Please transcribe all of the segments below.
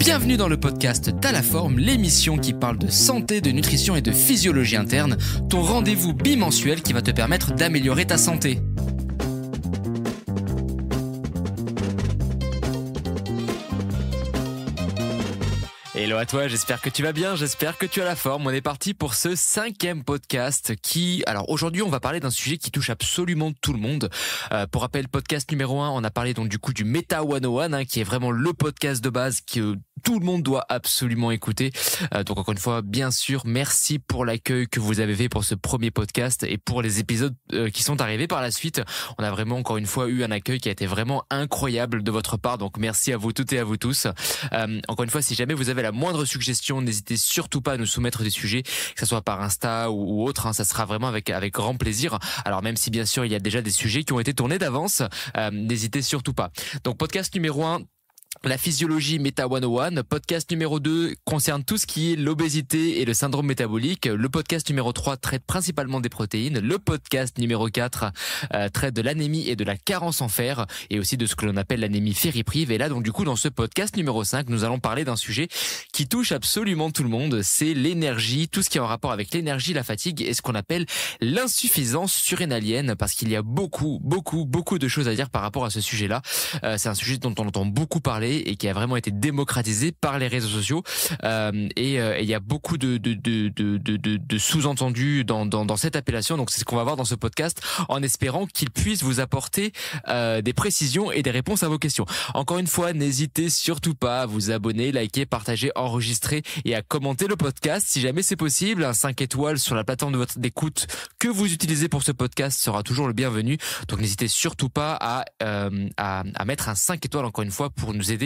Bienvenue dans le podcast T'as la forme, l'émission qui parle de santé, de nutrition et de physiologie interne, ton rendez-vous bimensuel qui va te permettre d'améliorer ta santé. Hello à toi, j'espère que tu vas bien, j'espère que tu as la forme. On est parti pour ce 5e podcast qui... Alors aujourd'hui, on va parler d'un sujet qui touche absolument tout le monde. Pour rappel, podcast numéro 1, on a parlé donc du coup du Meta 101, qui est vraiment le podcast de base que tout le monde doit absolument écouter. Donc encore une fois, bien sûr, merci pour l'accueil que vous avez fait pour ce premier podcast et pour les épisodes qui sont arrivés par la suite. On a vraiment encore une fois eu un accueil qui a été vraiment incroyable de votre part. Donc merci à vous toutes et à vous tous. Encore une fois, si jamais vous avez la moindre suggestion, n'hésitez surtout pas à nous soumettre des sujets, que ce soit par Insta ou autre, ça sera vraiment avec grand plaisir. Alors même si bien sûr il y a déjà des sujets qui ont été tournés d'avance, n'hésitez surtout pas. Donc podcast numéro 1, la physiologie Meta 101. Podcast numéro 2 concerne tout ce qui est l'obésité et le syndrome métabolique. Le podcast numéro 3 traite principalement des protéines. Le podcast numéro 4 traite de l'anémie et de la carence en fer et aussi de ce que l'on appelle l'anémie ferriprive. Et là, donc du coup, dans ce podcast numéro 5, nous allons parler d'un sujet qui touche absolument tout le monde. C'est l'énergie, tout ce qui est en rapport avec l'énergie, la fatigue et ce qu'on appelle l'insuffisance surrénalienne, parce qu'il y a beaucoup de choses à dire par rapport à ce sujet-là. C'est un sujet dont on entend beaucoup parler et qui a vraiment été démocratisé par les réseaux sociaux, et il y a beaucoup de sous-entendus dans cette appellation. Donc c'est ce qu'on va voir dans ce podcast, en espérant qu'il puisse vous apporter des précisions et des réponses à vos questions. Encore une fois, n'hésitez surtout pas à vous abonner, liker, partager, enregistrer et à commenter le podcast si jamais c'est possible. Un 5 étoiles sur la plateforme d'écoute que vous utilisez pour ce podcast sera toujours le bienvenu. Donc n'hésitez surtout pas à mettre un 5 étoiles encore une fois pour nous aider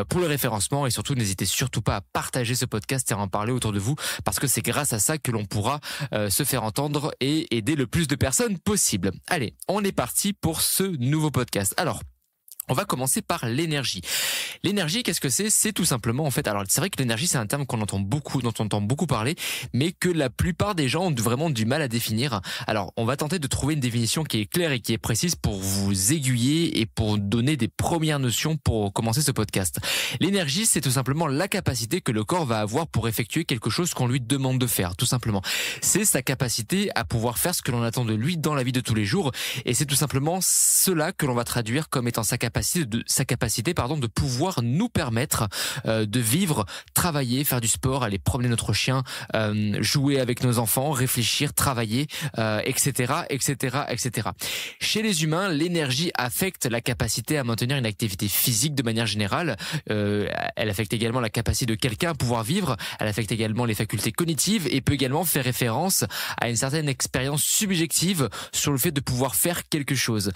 pour le référencement, et surtout n'hésitez surtout pas à partager ce podcast et à en parler autour de vous, parce que c'est grâce à ça que l'on pourra se faire entendre et aider le plus de personnes possible. Allez, on est parti pour ce nouveau podcast. Alors, on va commencer par l'énergie. L'énergie, qu'est-ce que c'est ? C'est tout simplement, en fait, alors c'est vrai que l'énergie, c'est un terme dont on entend beaucoup parler, mais que la plupart des gens ont vraiment du mal à définir. Alors, on va tenter de trouver une définition qui est claire et qui est précise pour vous aiguiller et pour donner des premières notions pour commencer ce podcast. L'énergie, c'est tout simplement la capacité que le corps va avoir pour effectuer quelque chose qu'on lui demande de faire, tout simplement. C'est sa capacité à pouvoir faire ce que l'on attend de lui dans la vie de tous les jours, et c'est tout simplement cela que l'on va traduire comme étant sa capacité de pouvoir nous permettre de vivre, travailler, faire du sport, aller promener notre chien, jouer avec nos enfants, réfléchir, travailler, etc. Chez les humains, l'énergie affecte la capacité à maintenir une activité physique de manière générale. Elle affecte également la capacité de quelqu'un à pouvoir vivre. Elle affecte également les facultés cognitives et peut également faire référence à une certaine expérience subjective sur le fait de pouvoir faire quelque chose.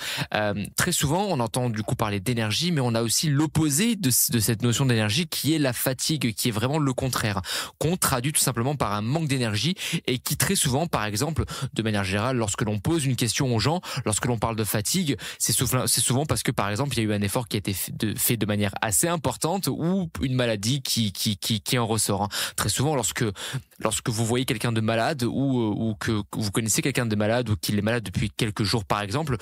Très souvent, on entend du coup parler d'énergie, mais on a aussi l'opposé de cette notion d'énergie qui est la fatigue, qui est vraiment le contraire, qu'on traduit tout simplement par un manque d'énergie, et qui très souvent, par exemple, de manière générale, lorsque l'on pose une question aux gens, lorsque l'on parle de fatigue, c'est souvent parce que, par exemple, il y a eu un effort qui a été fait de manière assez importante, ou une maladie qui en ressort. Très souvent, lorsque vous voyez quelqu'un de malade, ou que vous connaissez quelqu'un de malade, ou qu'il est malade depuis quelques jours, par exemple,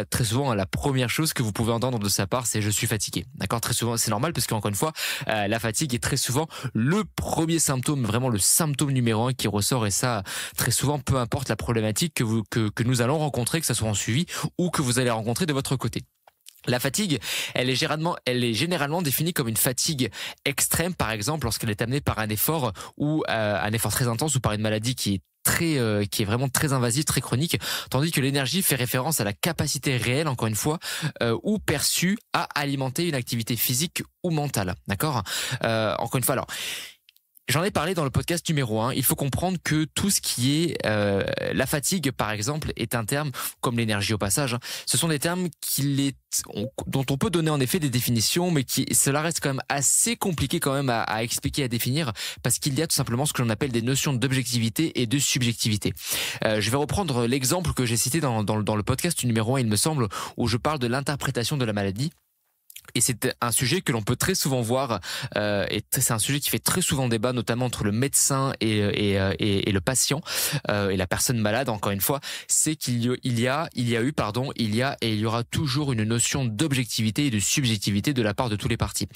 très souvent, la première chose que vous pouvez entendre de sa part, c'est « je suis fatigué ». D'accord ? Très souvent, c'est normal, parce qu'encore une fois, la fatigue est très souvent le premier symptôme, vraiment le symptôme numéro 1 qui ressort, et ça, très souvent, peu importe la problématique que nous allons rencontrer, que ça soit en suivi ou que vous allez rencontrer de votre côté. La fatigue, elle est généralement définie comme une fatigue extrême, par exemple, lorsqu'elle est amenée par un effort, ou un effort très intense, ou par une maladie qui est vraiment très invasive, très chronique, tandis que l'énergie fait référence à la capacité réelle, encore une fois, ou perçue à alimenter une activité physique ou mentale. D'accord ? Encore une fois, alors, j'en ai parlé dans le podcast numéro 1. Il faut comprendre que tout ce qui est la fatigue, par exemple, est un terme, comme l'énergie au passage, ce sont des termes dont on peut donner en effet des définitions, mais cela reste quand même assez compliqué quand même à expliquer, à définir, parce qu'il y a tout simplement ce que l'on appelle des notions d'objectivité et de subjectivité. Je vais reprendre l'exemple que j'ai cité dans le podcast numéro 1, il me semble, où je parle de l'interprétation de la maladie. Et c'est un sujet que l'on peut très souvent voir, et c'est un sujet qui fait très souvent débat, notamment entre le médecin et le patient et la personne malade. Encore une fois, c'est qu'il y a et il y aura toujours une notion d'objectivité et de subjectivité de la part de tous les parties.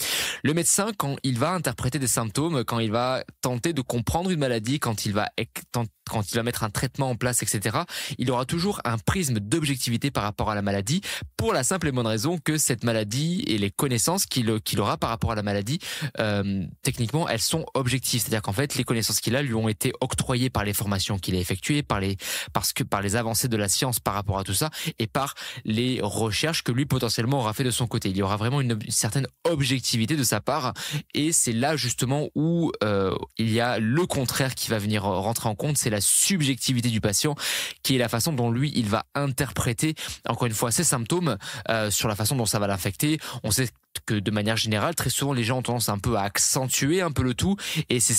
Le médecin, quand il va interpréter des symptômes, quand il va tenter de comprendre une maladie, quand il va mettre un traitement en place, etc., il aura toujours un prisme d'objectivité par rapport à la maladie, pour la simple et bonne raison que cette maladie et les connaissances qu'il aura par rapport à la maladie, techniquement, elles sont objectives. C'est-à-dire qu'en fait, les connaissances qu'il a lui ont été octroyées par les formations qu'il a effectuées, par les avancées de la science par rapport à tout ça, et par les recherches que lui potentiellement aura fait de son côté. Il y aura vraiment une certaine objectivité de sa part, et c'est là justement où il y a le contraire qui va venir rentrer en compte, c'est la subjectivité du patient, qui est la façon dont lui il va interpréter encore une fois ses symptômes, sur la façon dont ça va l'affecter. On sait que de manière générale, très souvent les gens ont tendance un peu à accentuer un peu le tout, et c'est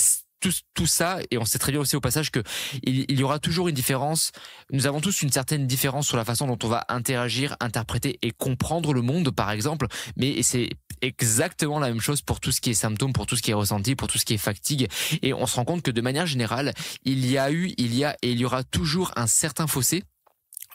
tout ça, et on sait très bien aussi au passage que il y aura toujours une différence. Nous avons tous une certaine différence sur la façon dont on va interagir, interpréter et comprendre le monde, par exemple, mais c'est exactement la même chose pour tout ce qui est symptômes, pour tout ce qui est ressenti, pour tout ce qui est fatigue. Et on se rend compte que de manière générale, il y a et il y aura toujours un certain fossé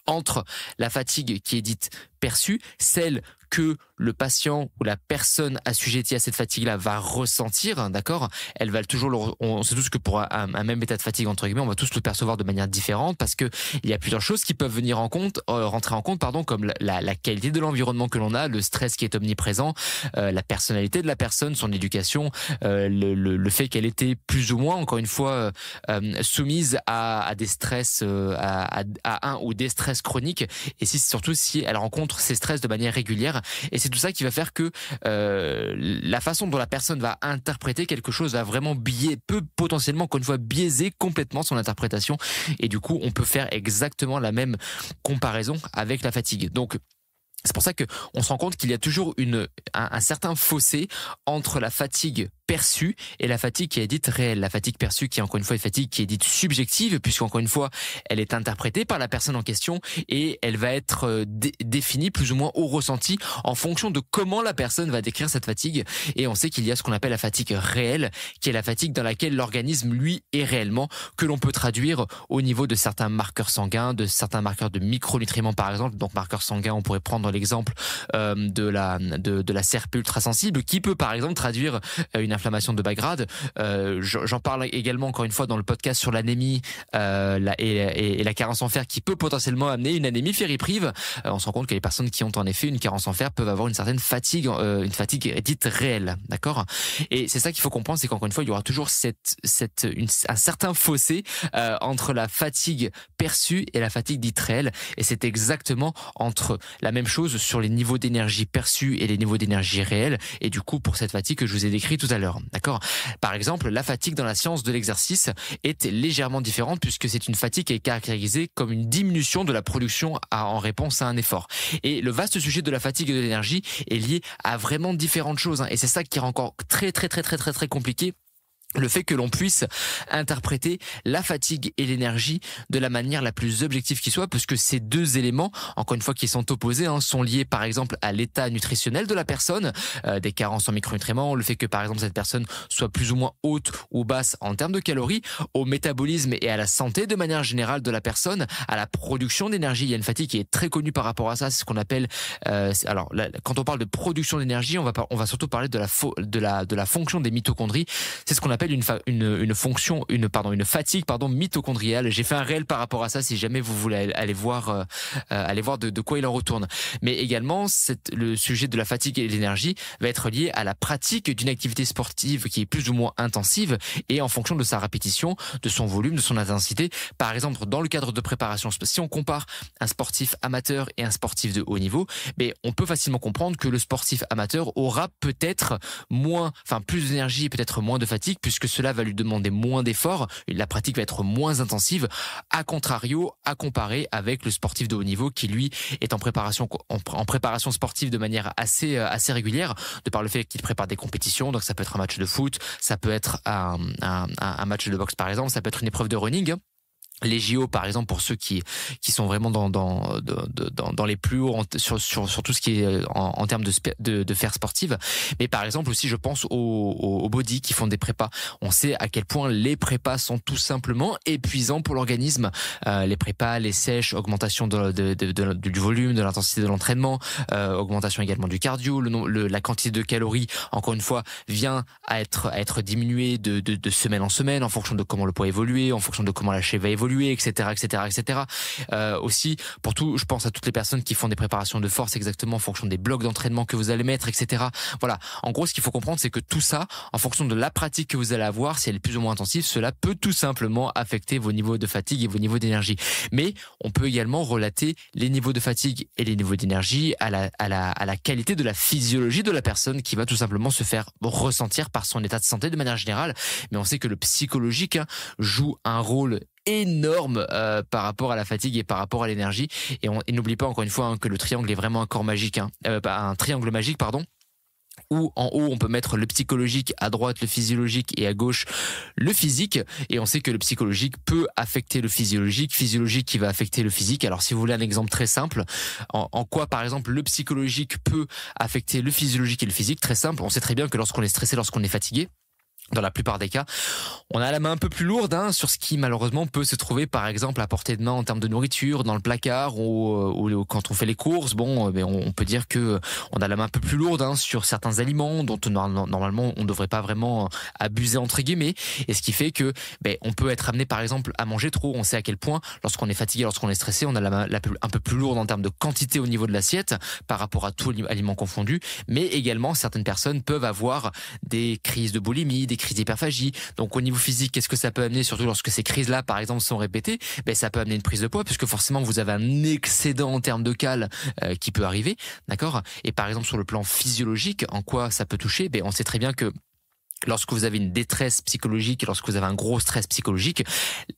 entre la fatigue qui est dite perçue, celle que le patient ou la personne assujettie à cette fatigue-là va ressentir, d'accord? Elle va toujours on sait tous que pour un même état de fatigue, entre guillemets, on va tous le percevoir de manière différente, parce que il y a plusieurs choses qui peuvent venir rentrer en compte, comme la qualité de l'environnement que l'on a, le stress qui est omniprésent, la personnalité de la personne, son éducation, le fait qu'elle était plus ou moins, encore une fois, soumise à des stress, à un ou des stress chroniques, et surtout si elle rencontre ces stress de manière régulière. Et c'est tout ça qui va faire que la façon dont la personne va interpréter quelque chose va vraiment peut potentiellement, encore une fois, biaiser complètement son interprétation. Et du coup, on peut faire exactement la même comparaison avec la fatigue. Donc, c'est pour ça que on se rend compte qu'il y a toujours un certain fossé entre la fatigue perçue et la fatigue qui est dite réelle. La fatigue perçue qui est encore une fois une fatigue qui est dite subjective, puisqu'encore une fois elle est interprétée par la personne en question, et elle va être définie plus ou moins au ressenti en fonction de comment la personne va décrire cette fatigue. Et on sait qu'il y a ce qu'on appelle la fatigue réelle, qui est la fatigue dans laquelle l'organisme lui est réellement, que l'on peut traduire au niveau de certains marqueurs sanguins, de certains marqueurs de micronutriments par exemple. Donc marqueurs sanguins, on pourrait prendre l'exemple de la CRP ultrasensible, qui peut par exemple traduire une inflammation de bas grade. J'en parle également encore une fois dans le podcast sur l'anémie et la carence en fer, qui peut potentiellement amener une anémie ferriprive. On se rend compte que les personnes qui ont en effet une carence en fer peuvent avoir une certaine fatigue, une fatigue dite réelle, d'accord? Et c'est ça qu'il faut comprendre, c'est qu'encore une fois il y aura toujours un certain fossé entre la fatigue perçue et la fatigue dite réelle, et c'est exactement entre la même chose sur les niveaux d'énergie perçus et les niveaux d'énergie réels, et du coup pour cette fatigue que je vous ai décrit tout à l'heure, d'accord? Par exemple, la fatigue dans la science de l'exercice est légèrement différente, puisque c'est une fatigue qui est caractérisée comme une diminution de la production en réponse à un effort. Et le vaste sujet de la fatigue et de l'énergie est lié à vraiment différentes choses, et c'est ça qui rend encore très compliqué le fait que l'on puisse interpréter la fatigue et l'énergie de la manière la plus objective qui soit, parce que ces deux éléments, encore une fois, qui sont opposés, sont liés par exemple à l'état nutritionnel de la personne, des carences en micronutriments, le fait que par exemple cette personne soit plus ou moins haute ou basse en termes de calories, au métabolisme et à la santé de manière générale de la personne, à la production d'énergie. Il y a une fatigue qui est très connue par rapport à ça, c'est ce qu'on appelle quand on parle de production d'énergie, on va surtout parler de la fonction des mitochondries. C'est ce qu'on appelle une fatigue mitochondriale. J'ai fait un réel par rapport à ça, si jamais vous voulez aller voir de quoi il en retourne. Mais également, le sujet de la fatigue et de l'énergie va être lié à la pratique d'une activité sportive qui est plus ou moins intensive, et en fonction de sa répétition, de son volume, de son intensité. Par exemple, dans le cadre de préparation, si on compare un sportif amateur et un sportif de haut niveau, on peut facilement comprendre que le sportif amateur aura peut-être plus d'énergie et peut-être moins de fatigue, puisque cela va lui demander moins d'efforts, la pratique va être moins intensive, à contrario, à comparer avec le sportif de haut niveau qui lui est en préparation sportive de manière assez régulière, de par le fait qu'il prépare des compétitions. Donc ça peut être un match de foot, ça peut être un match de boxe par exemple, ça peut être une épreuve de running. Les JO, par exemple, pour ceux qui sont vraiment dans les plus hauts sur tout ce qui est en termes de faire sportive. Mais par exemple aussi, je pense aux body qui font des prépas. On sait à quel point les prépas sont tout simplement épuisants pour l'organisme. Les prépas, les sèches, augmentation du volume, de l'intensité de l'entraînement, augmentation également du cardio, la quantité de calories, encore une fois, vient à être diminuée de semaine en semaine en fonction de comment le poids évolue, en fonction de comment la shape va évoluer, etc., etc., etc. Aussi, pour tout, je pense à toutes les personnes qui font des préparations de force exactement en fonction des blocs d'entraînement que vous allez mettre, etc. Voilà. En gros, ce qu'il faut comprendre, c'est que tout ça, en fonction de la pratique que vous allez avoir, si elle est plus ou moins intensive, cela peut tout simplement affecter vos niveaux de fatigue et vos niveaux d'énergie. Mais on peut également relater les niveaux de fatigue et les niveaux d'énergie à la qualité de la physiologie de la personne qui va tout simplement se faire ressentir par son état de santé de manière générale. Mais on sait que le psychologique joue un rôle énorme par rapport à la fatigue et par rapport à l'énergie. Et n'oublie pas encore une fois que le triangle est vraiment un corps magique, un triangle magique, pardon. Où en haut on peut mettre le psychologique, à droite le physiologique et à gauche le physique, et on sait que le psychologique peut affecter le physiologique qui va affecter le physique. Alors si vous voulez un exemple très simple, en quoi par exemple le psychologique peut affecter le physiologique et le physique, très simple, on sait très bien que lorsqu'on est stressé, lorsqu'on est fatigué, dans la plupart des cas, on a la main un peu plus lourde sur ce qui malheureusement peut se trouver par exemple à portée de main en termes de nourriture dans le placard ou quand on fait les courses. Bon, mais on peut dire que on a la main un peu plus lourde sur certains aliments dont normalement on ne devrait pas vraiment abuser entre guillemets, et ce qui fait que on peut être amené par exemple à manger trop. On sait à quel point lorsqu'on est fatigué, lorsqu'on est stressé, on a la main un peu plus lourde en termes de quantité au niveau de l'assiette par rapport à tout aliment confondu. Mais également certaines personnes peuvent avoir des crises de boulimie, des crises d'hyperphagie. Donc au niveau physique, qu'est-ce que ça peut amener, surtout lorsque ces crises-là, par exemple, sont répétées? Ça peut amener une prise de poids, puisque forcément vous avez un excédent en termes de cale qui peut arriver, d'accord? Et par exemple sur le plan physiologique, en quoi ça peut toucher? On sait très bien que lorsque vous avez une détresse psychologique, lorsque vous avez un gros stress psychologique,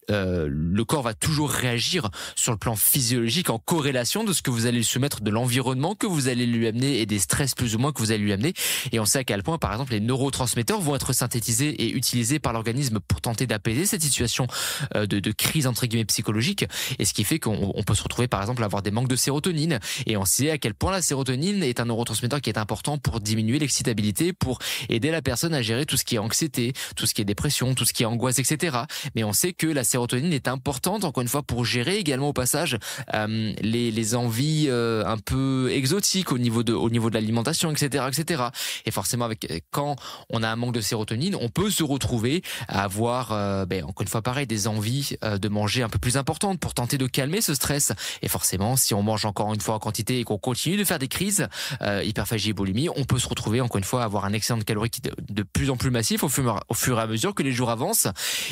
le corps va toujours réagir sur le plan physiologique en corrélation de ce que vous allez lui soumettre, de l'environnement que vous allez lui amener et des stress plus ou moins que vous allez lui amener. Et on sait à quel point, par exemple, les neurotransmetteurs vont être synthétisés et utilisés par l'organisme pour tenter d'apaiser cette situation de crise entre guillemets psychologique. Et ce qui fait qu'on peut se retrouver, par exemple, à avoir des manques de sérotonine. Et on sait à quel point la sérotonine est un neurotransmetteur qui est important pour diminuer l'excitabilité, pour aider la personne à gérer tout ce qui est anxiété, tout ce qui est dépression, tout ce qui est angoisse, etc. Mais on sait que la sérotonine est importante, encore une fois, pour gérer également au passage les envies un peu exotiques au niveau de l'alimentation, etc., etc. Et forcément, quand on a un manque de sérotonine, on peut se retrouver à avoir, encore une fois, pareil, des envies de manger un peu plus importantes pour tenter de calmer ce stress. Et forcément, si on mange encore une fois en quantité et qu'on continue de faire des crises, hyperphagie et boulimie, on peut se retrouver encore une fois à avoir un excédent de calories qui de plus en plus massif au fur et à mesure que les jours avancent.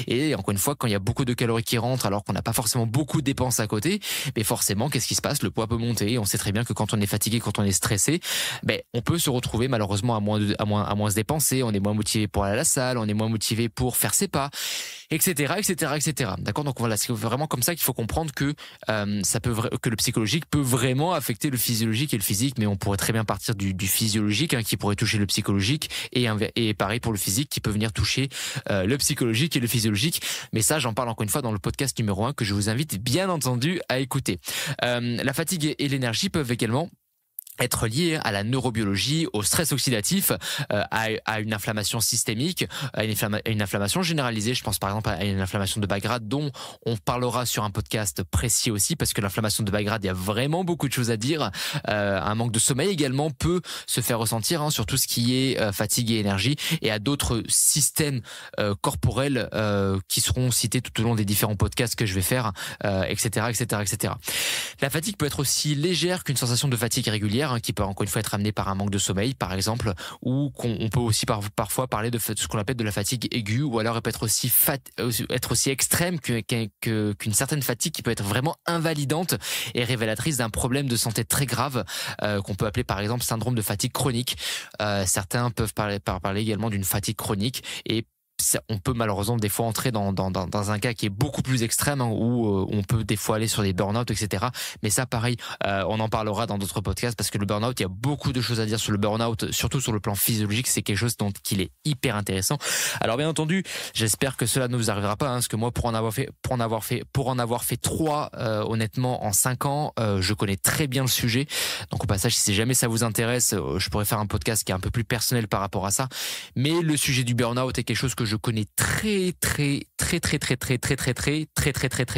Et encore une fois, quand il y a beaucoup de calories qui rentrent alors qu'on n'a pas forcément beaucoup de dépenses à côté, mais forcément, qu'est-ce qui se passe? Le poids peut monter. On sait très bien que quand on est fatigué, quand on est stressé, on peut se retrouver malheureusement à moins se dépenser. On est moins motivé pour aller à la salle, on est moins motivé pour faire ses pas, etc., etc., etc. D'accord? Donc voilà, c'est vraiment comme ça qu'il faut comprendre que que le psychologique peut vraiment affecter le physiologique et le physique, mais on pourrait très bien partir du physiologique qui pourrait toucher le psychologique, et pareil pour le physique qui peut venir toucher le psychologique et le physiologique. Mais ça, j'en parle encore une fois dans le podcast numéro 1 que je vous invite bien entendu à écouter. La fatigue et l'énergie peuvent également être lié à la neurobiologie, au stress oxydatif, à une inflammation systémique, à une inflammation généralisée. Je pense par exemple à une inflammation de bas grade dont on parlera sur un podcast précis aussi, parce que l'inflammation de bas grade, il y a vraiment beaucoup de choses à dire. Un manque de sommeil également peut se faire ressentir sur tout ce qui est fatigue et énergie, et à d'autres systèmes corporels qui seront cités tout au long des différents podcasts que je vais faire, etc., etc., etc. La fatigue peut être aussi légère qu'une sensation de fatigue régulière, qui peut encore une fois être amenée par un manque de sommeil, par exemple, ou on peut aussi parfois parler de ce qu'on appelle de la fatigue aiguë, ou alors elle peut être aussi extrême qu'une certaine fatigue qui peut être vraiment invalidante et révélatrice d'un problème de santé très grave, qu'on peut appeler par exemple syndrome de fatigue chronique. Certains peuvent parler également d'une fatigue chronique, et on peut malheureusement des fois entrer dans un cas qui est beaucoup plus extrême, hein, où on peut des fois aller sur des burn-out, etc. Mais ça, pareil, on en parlera dans d'autres podcasts, parce que le burn-out, il y a beaucoup de choses à dire sur le burn-out, surtout sur le plan physiologique. C'est quelque chose dont il est hyper intéressant. Alors bien entendu, j'espère que cela ne vous arrivera pas, hein, parce que moi, pour en avoir fait 3, honnêtement, en 5 ans, je connais très bien le sujet. Donc au passage, si jamais ça vous intéresse, je pourrais faire un podcast qui est un peu plus personnel par rapport à ça. Mais le sujet du burn-out est quelque chose que je connais très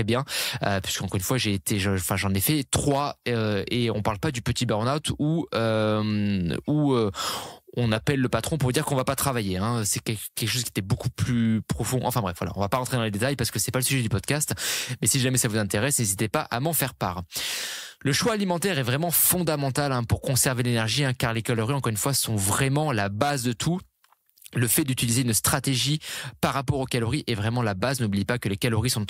bien, puisqu'encore une fois, j'en ai fait 3, et on parle pas du petit burn-out où on appelle le patron pour dire qu'on va pas travailler, hein. C'est quelque chose qui était beaucoup plus profond. Enfin bref, voilà, on va pas rentrer dans les détails parce que c'est pas le sujet du podcast. Mais si jamais ça vous intéresse, n'hésitez pas à m'en faire part. Le choix alimentaire est vraiment fondamental, hein, pour conserver l'énergie, hein, car les calories, encore une fois, sont vraiment la base de tout. Le fait d'utiliser une stratégie par rapport aux calories est vraiment la base. N'oubliez pas que les calories sont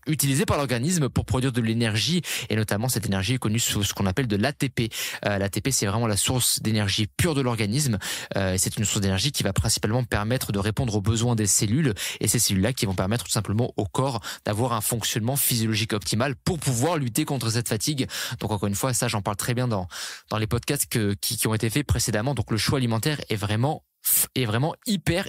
utilisées par l'organisme pour produire de l'énergie, et notamment cette énergie est connue sous ce qu'on appelle de l'ATP. L'ATP, c'est vraiment la source d'énergie pure de l'organisme. C'est une source d'énergie qui va principalement permettre de répondre aux besoins des cellules, et ces cellules-là qui vont permettre tout simplement au corps d'avoir un fonctionnement physiologique optimal pour pouvoir lutter contre cette fatigue. Donc encore une fois, ça j'en parle très bien dans les podcasts qui ont été faits précédemment. Donc le choix alimentaire est vraiment hyper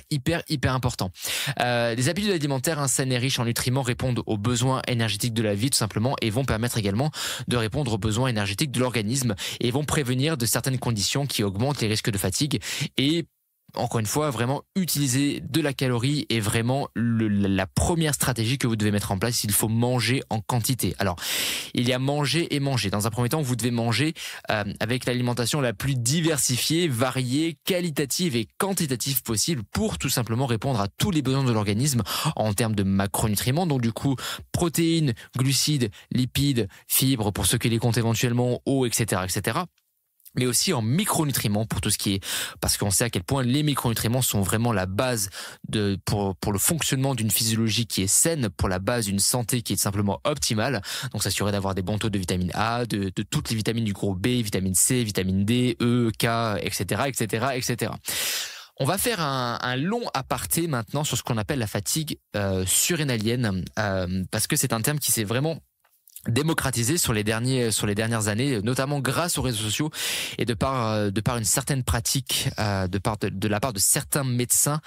important. Les habitudes alimentaires, hein, saines et riches en nutriments répondent aux besoins énergétiques de la vie tout simplement, et vont permettre également de répondre aux besoins énergétiques de l'organisme, et vont prévenir de certaines conditions qui augmentent les risques de fatigue. Et encore une fois, vraiment utiliser de la calorie est vraiment la première stratégie que vous devez mettre en place. Il faut manger en quantité. Alors, il y a manger et manger. Dans un premier temps, vous devez manger avec l'alimentation la plus diversifiée, variée, qualitative et quantitative possible, pour tout simplement répondre à tous les besoins de l'organisme en termes de macronutriments. Donc du coup, protéines, glucides, lipides, fibres pour ceux qui les comptent éventuellement, eau, etc., etc. Mais aussi en micronutriments pour tout ce qui est, parce qu'on sait à quel point les micronutriments sont vraiment la base pour le fonctionnement d'une physiologie qui est saine, pour la base d'une santé qui est simplement optimale. Donc s'assurer d'avoir des bons taux de vitamine A, de toutes les vitamines du groupe B, vitamine C, vitamine D, E, K, etc., etc., etc. On va faire un long aparté maintenant sur ce qu'on appelle la fatigue surrénalienne, parce que c'est un terme qui s'est vraiment démocratisé sur les dernières années, notamment grâce aux réseaux sociaux, et de par une certaine pratique de la part de certains médecins,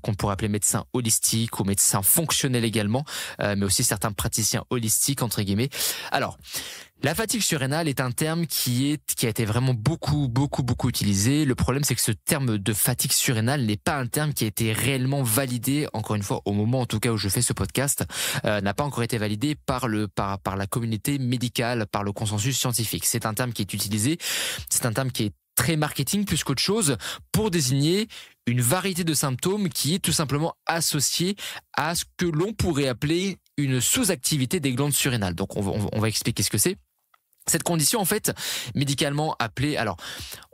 qu'on pourrait appeler médecins holistiques ou médecins fonctionnels également, mais aussi certains praticiens holistiques entre guillemets. Alors, la fatigue surrénale est un terme qui a été vraiment beaucoup utilisé. Le problème, c'est que ce terme de fatigue surrénale n'est pas un terme qui a été réellement validé, encore une fois, au moment en tout cas où je fais ce podcast, n'a pas encore été validé par la communauté médicale, par le consensus scientifique. C'est un terme qui est utilisé, c'est un terme qui est très marketing plus qu'autre chose, pour désigner une variété de symptômes qui est tout simplement associée à ce que l'on pourrait appeler une sous-activité des glandes surrénales. Donc on va expliquer ce que c'est. Cette condition, en fait, médicalement appelée, alors,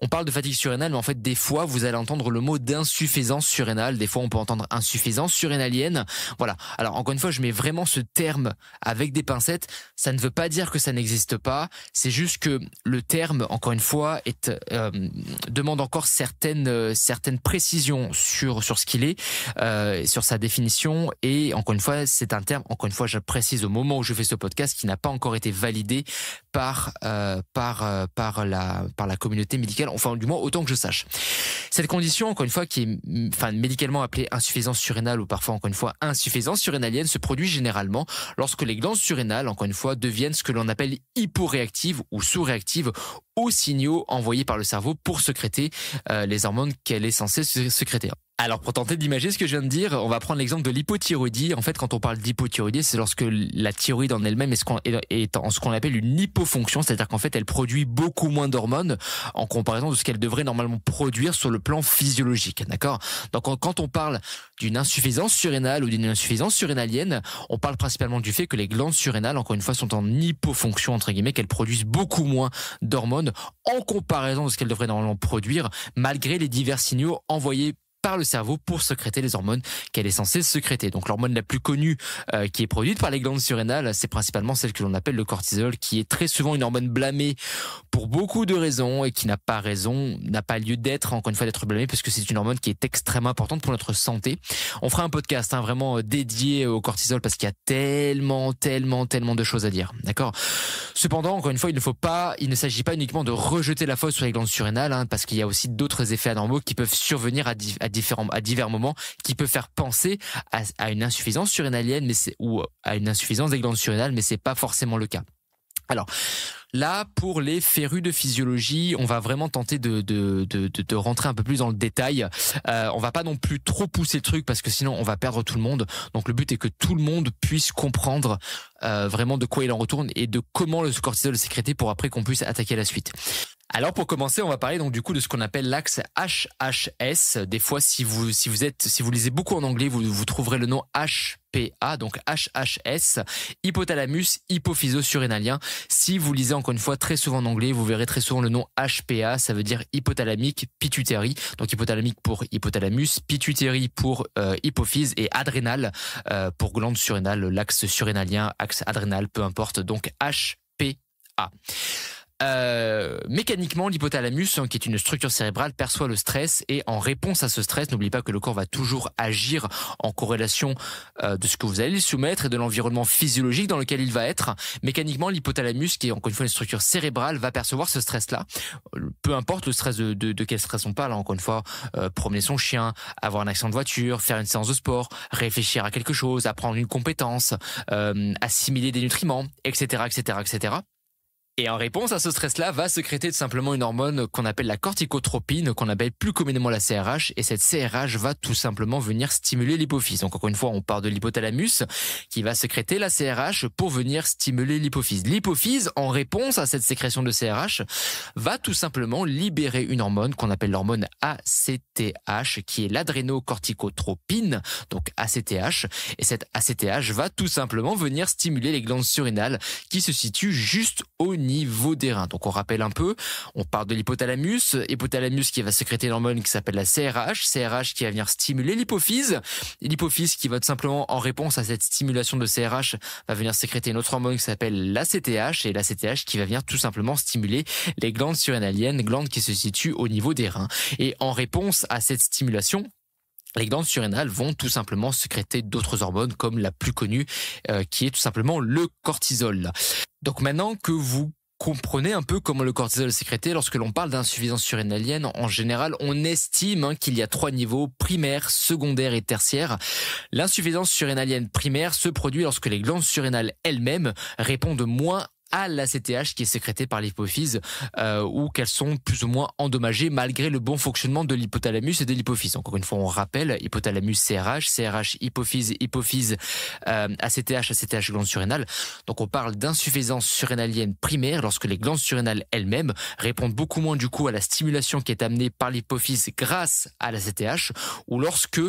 on parle de fatigue surrénale, mais en fait, des fois, vous allez entendre le mot d'insuffisance surrénale. Des fois, on peut entendre insuffisance surrénalienne. Voilà. Alors, encore une fois, je mets vraiment ce terme avec des pincettes. Ça ne veut pas dire que ça n'existe pas. C'est juste que le terme, encore une fois, demande encore certaines précisions sur ce qu'il est, sur sa définition. Et encore une fois, c'est un terme, encore une fois, je précise au moment où je fais ce podcast, qui n'a pas encore été validé par la communauté médicale, enfin du moins autant que je sache. Cette condition, encore une fois, qui est médicalement appelée insuffisance surrénale ou parfois encore une fois insuffisance surrénalienne, se produit généralement lorsque les glandes surrénales, encore une fois, deviennent ce que l'on appelle hyporéactives ou sous-réactives aux signaux envoyés par le cerveau pour sécréter les hormones qu'elle est censée sécréter. Alors, pour tenter d'imaginer ce que je viens de dire, on va prendre l'exemple de l'hypothyroïdie. En fait, quand on parle d'hypothyroïdie, c'est lorsque la thyroïde en elle-même est en ce qu'on appelle une hypofonction, c'est-à-dire qu'en fait, elle produit beaucoup moins d'hormones en comparaison de ce qu'elle devrait normalement produire sur le plan physiologique, d'accord? Donc, quand on parle d'une insuffisance surrénale ou d'une insuffisance surrénalienne, on parle principalement du fait que les glandes surrénales, encore une fois, sont en hypofonction, entre guillemets, qu'elles produisent beaucoup moins d'hormones en comparaison de ce qu'elles devraient normalement produire, malgré les divers signaux envoyés par le cerveau pour sécréter les hormones qu'elle est censée sécréter. Donc l'hormone la plus connue qui est produite par les glandes surrénales, c'est principalement celle que l'on appelle le cortisol, qui est très souvent une hormone blâmée pour beaucoup de raisons et qui n'a pas lieu d'être, encore une fois, d'être blâmée, parce que c'est une hormone qui est extrêmement importante pour notre santé. On fera un podcast vraiment dédié au cortisol parce qu'il y a tellement de choses à dire, d'accord ? Cependant, encore une fois, il ne s'agit pas uniquement de rejeter la faute sur les glandes surrénales, parce qu'il y a aussi d'autres effets anormaux qui peuvent survenir à divers moments, qui peuvent faire penser à une insuffisance surrénalienne, ou à une insuffisance des glandes surrénales, mais c'est pas forcément le cas. Alors là, pour les férus de physiologie, on va vraiment tenter de rentrer un peu plus dans le détail. On va pas non plus trop pousser le truc parce que sinon on va perdre tout le monde. Donc le but est que tout le monde puisse comprendre vraiment de quoi il en retourne et de comment le cortisol est sécrété pour après qu'on puisse attaquer la suite. Alors pour commencer, on va parler donc du coup de ce qu'on appelle l'axe HHS. Des fois, si vous lisez beaucoup en anglais, vous trouverez le nom HPA, donc HHS, hypothalamus hypophyso-surrénalien. Si vous lisez encore une fois très souvent en anglais, vous verrez très souvent le nom HPA, ça veut dire hypothalamique pituitary. Donc hypothalamique pour hypothalamus, pituitary pour hypophyse et adrénal pour glande surrénale, l'axe surrénalien, axe adrénal, peu importe. Donc HPA. Mécaniquement, l'hypothalamus, qui est une structure cérébrale, perçoit le stress et en réponse à ce stress, n'oublie pas que le corps va toujours agir en corrélation de ce que vous allez lui soumettre et de l'environnement physiologique dans lequel il va être. Mécaniquement, l'hypothalamus, qui est encore une fois une structure cérébrale, va percevoir ce stress-là. Peu importe le stress de quel stress on parle, encore une fois, promener son chien, avoir un accident de voiture, faire une séance de sport, réfléchir à quelque chose, apprendre une compétence, assimiler des nutriments, etc., etc., etc. Et en réponse à ce stress-là, va sécréter tout simplement une hormone qu'on appelle la corticotropine, qu'on appelle plus communément la CRH, et cette CRH va tout simplement venir stimuler l'hypophyse. Donc encore une fois, on part de l'hypothalamus qui va sécréter la CRH pour venir stimuler l'hypophyse. L'hypophyse, en réponse à cette sécrétion de CRH, va tout simplement libérer une hormone qu'on appelle l'hormone ACTH, qui est l'adrénocorticotropine, donc ACTH, et cette ACTH va tout simplement venir stimuler les glandes surrénales qui se situent juste au niveau des reins. Donc on rappelle un peu, on parle de l'hypothalamus qui va sécréter l'hormone qui s'appelle la CRH qui va venir stimuler l'hypophyse, et l'hypophyse qui va tout simplement en réponse à cette stimulation de CRH va venir sécréter une autre hormone qui s'appelle l'ACTH, et l'ACTH qui va venir tout simplement stimuler les glandes surrénaliennes, glandes qui se situent au niveau des reins. Et en réponse à cette stimulation, les glandes surrénales vont tout simplement sécréter d'autres hormones comme la plus connue qui est tout simplement le cortisol. Donc maintenant que vous comprenez un peu comment le cortisol est sécrété, lorsque l'on parle d'insuffisance surrénalienne, en général, on estime qu'il y a 3 niveaux, primaire, secondaire et tertiaire. L'insuffisance surrénalienne primaire se produit lorsque les glandes surrénales elles-mêmes répondent moins à l'ACTH qui est sécrétée par l'hypophyse ou qu'elles sont plus ou moins endommagées malgré le bon fonctionnement de l'hypothalamus et de l'hypophyse. Encore une fois, on rappelle, hypothalamus CRH, hypophyse ACTH glande surrénale. Donc on parle d'insuffisance surrénalienne primaire lorsque les glandes surrénales elles-mêmes répondent beaucoup moins du coup à la stimulation qui est amenée par l'hypophyse grâce à l'ACTH, ou lorsque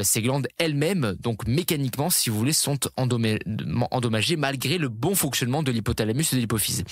ces glandes elles-mêmes, donc mécaniquement si vous voulez, sont endommagées malgré le bon fonctionnement de l'hypothalamus et de l'hypophyse.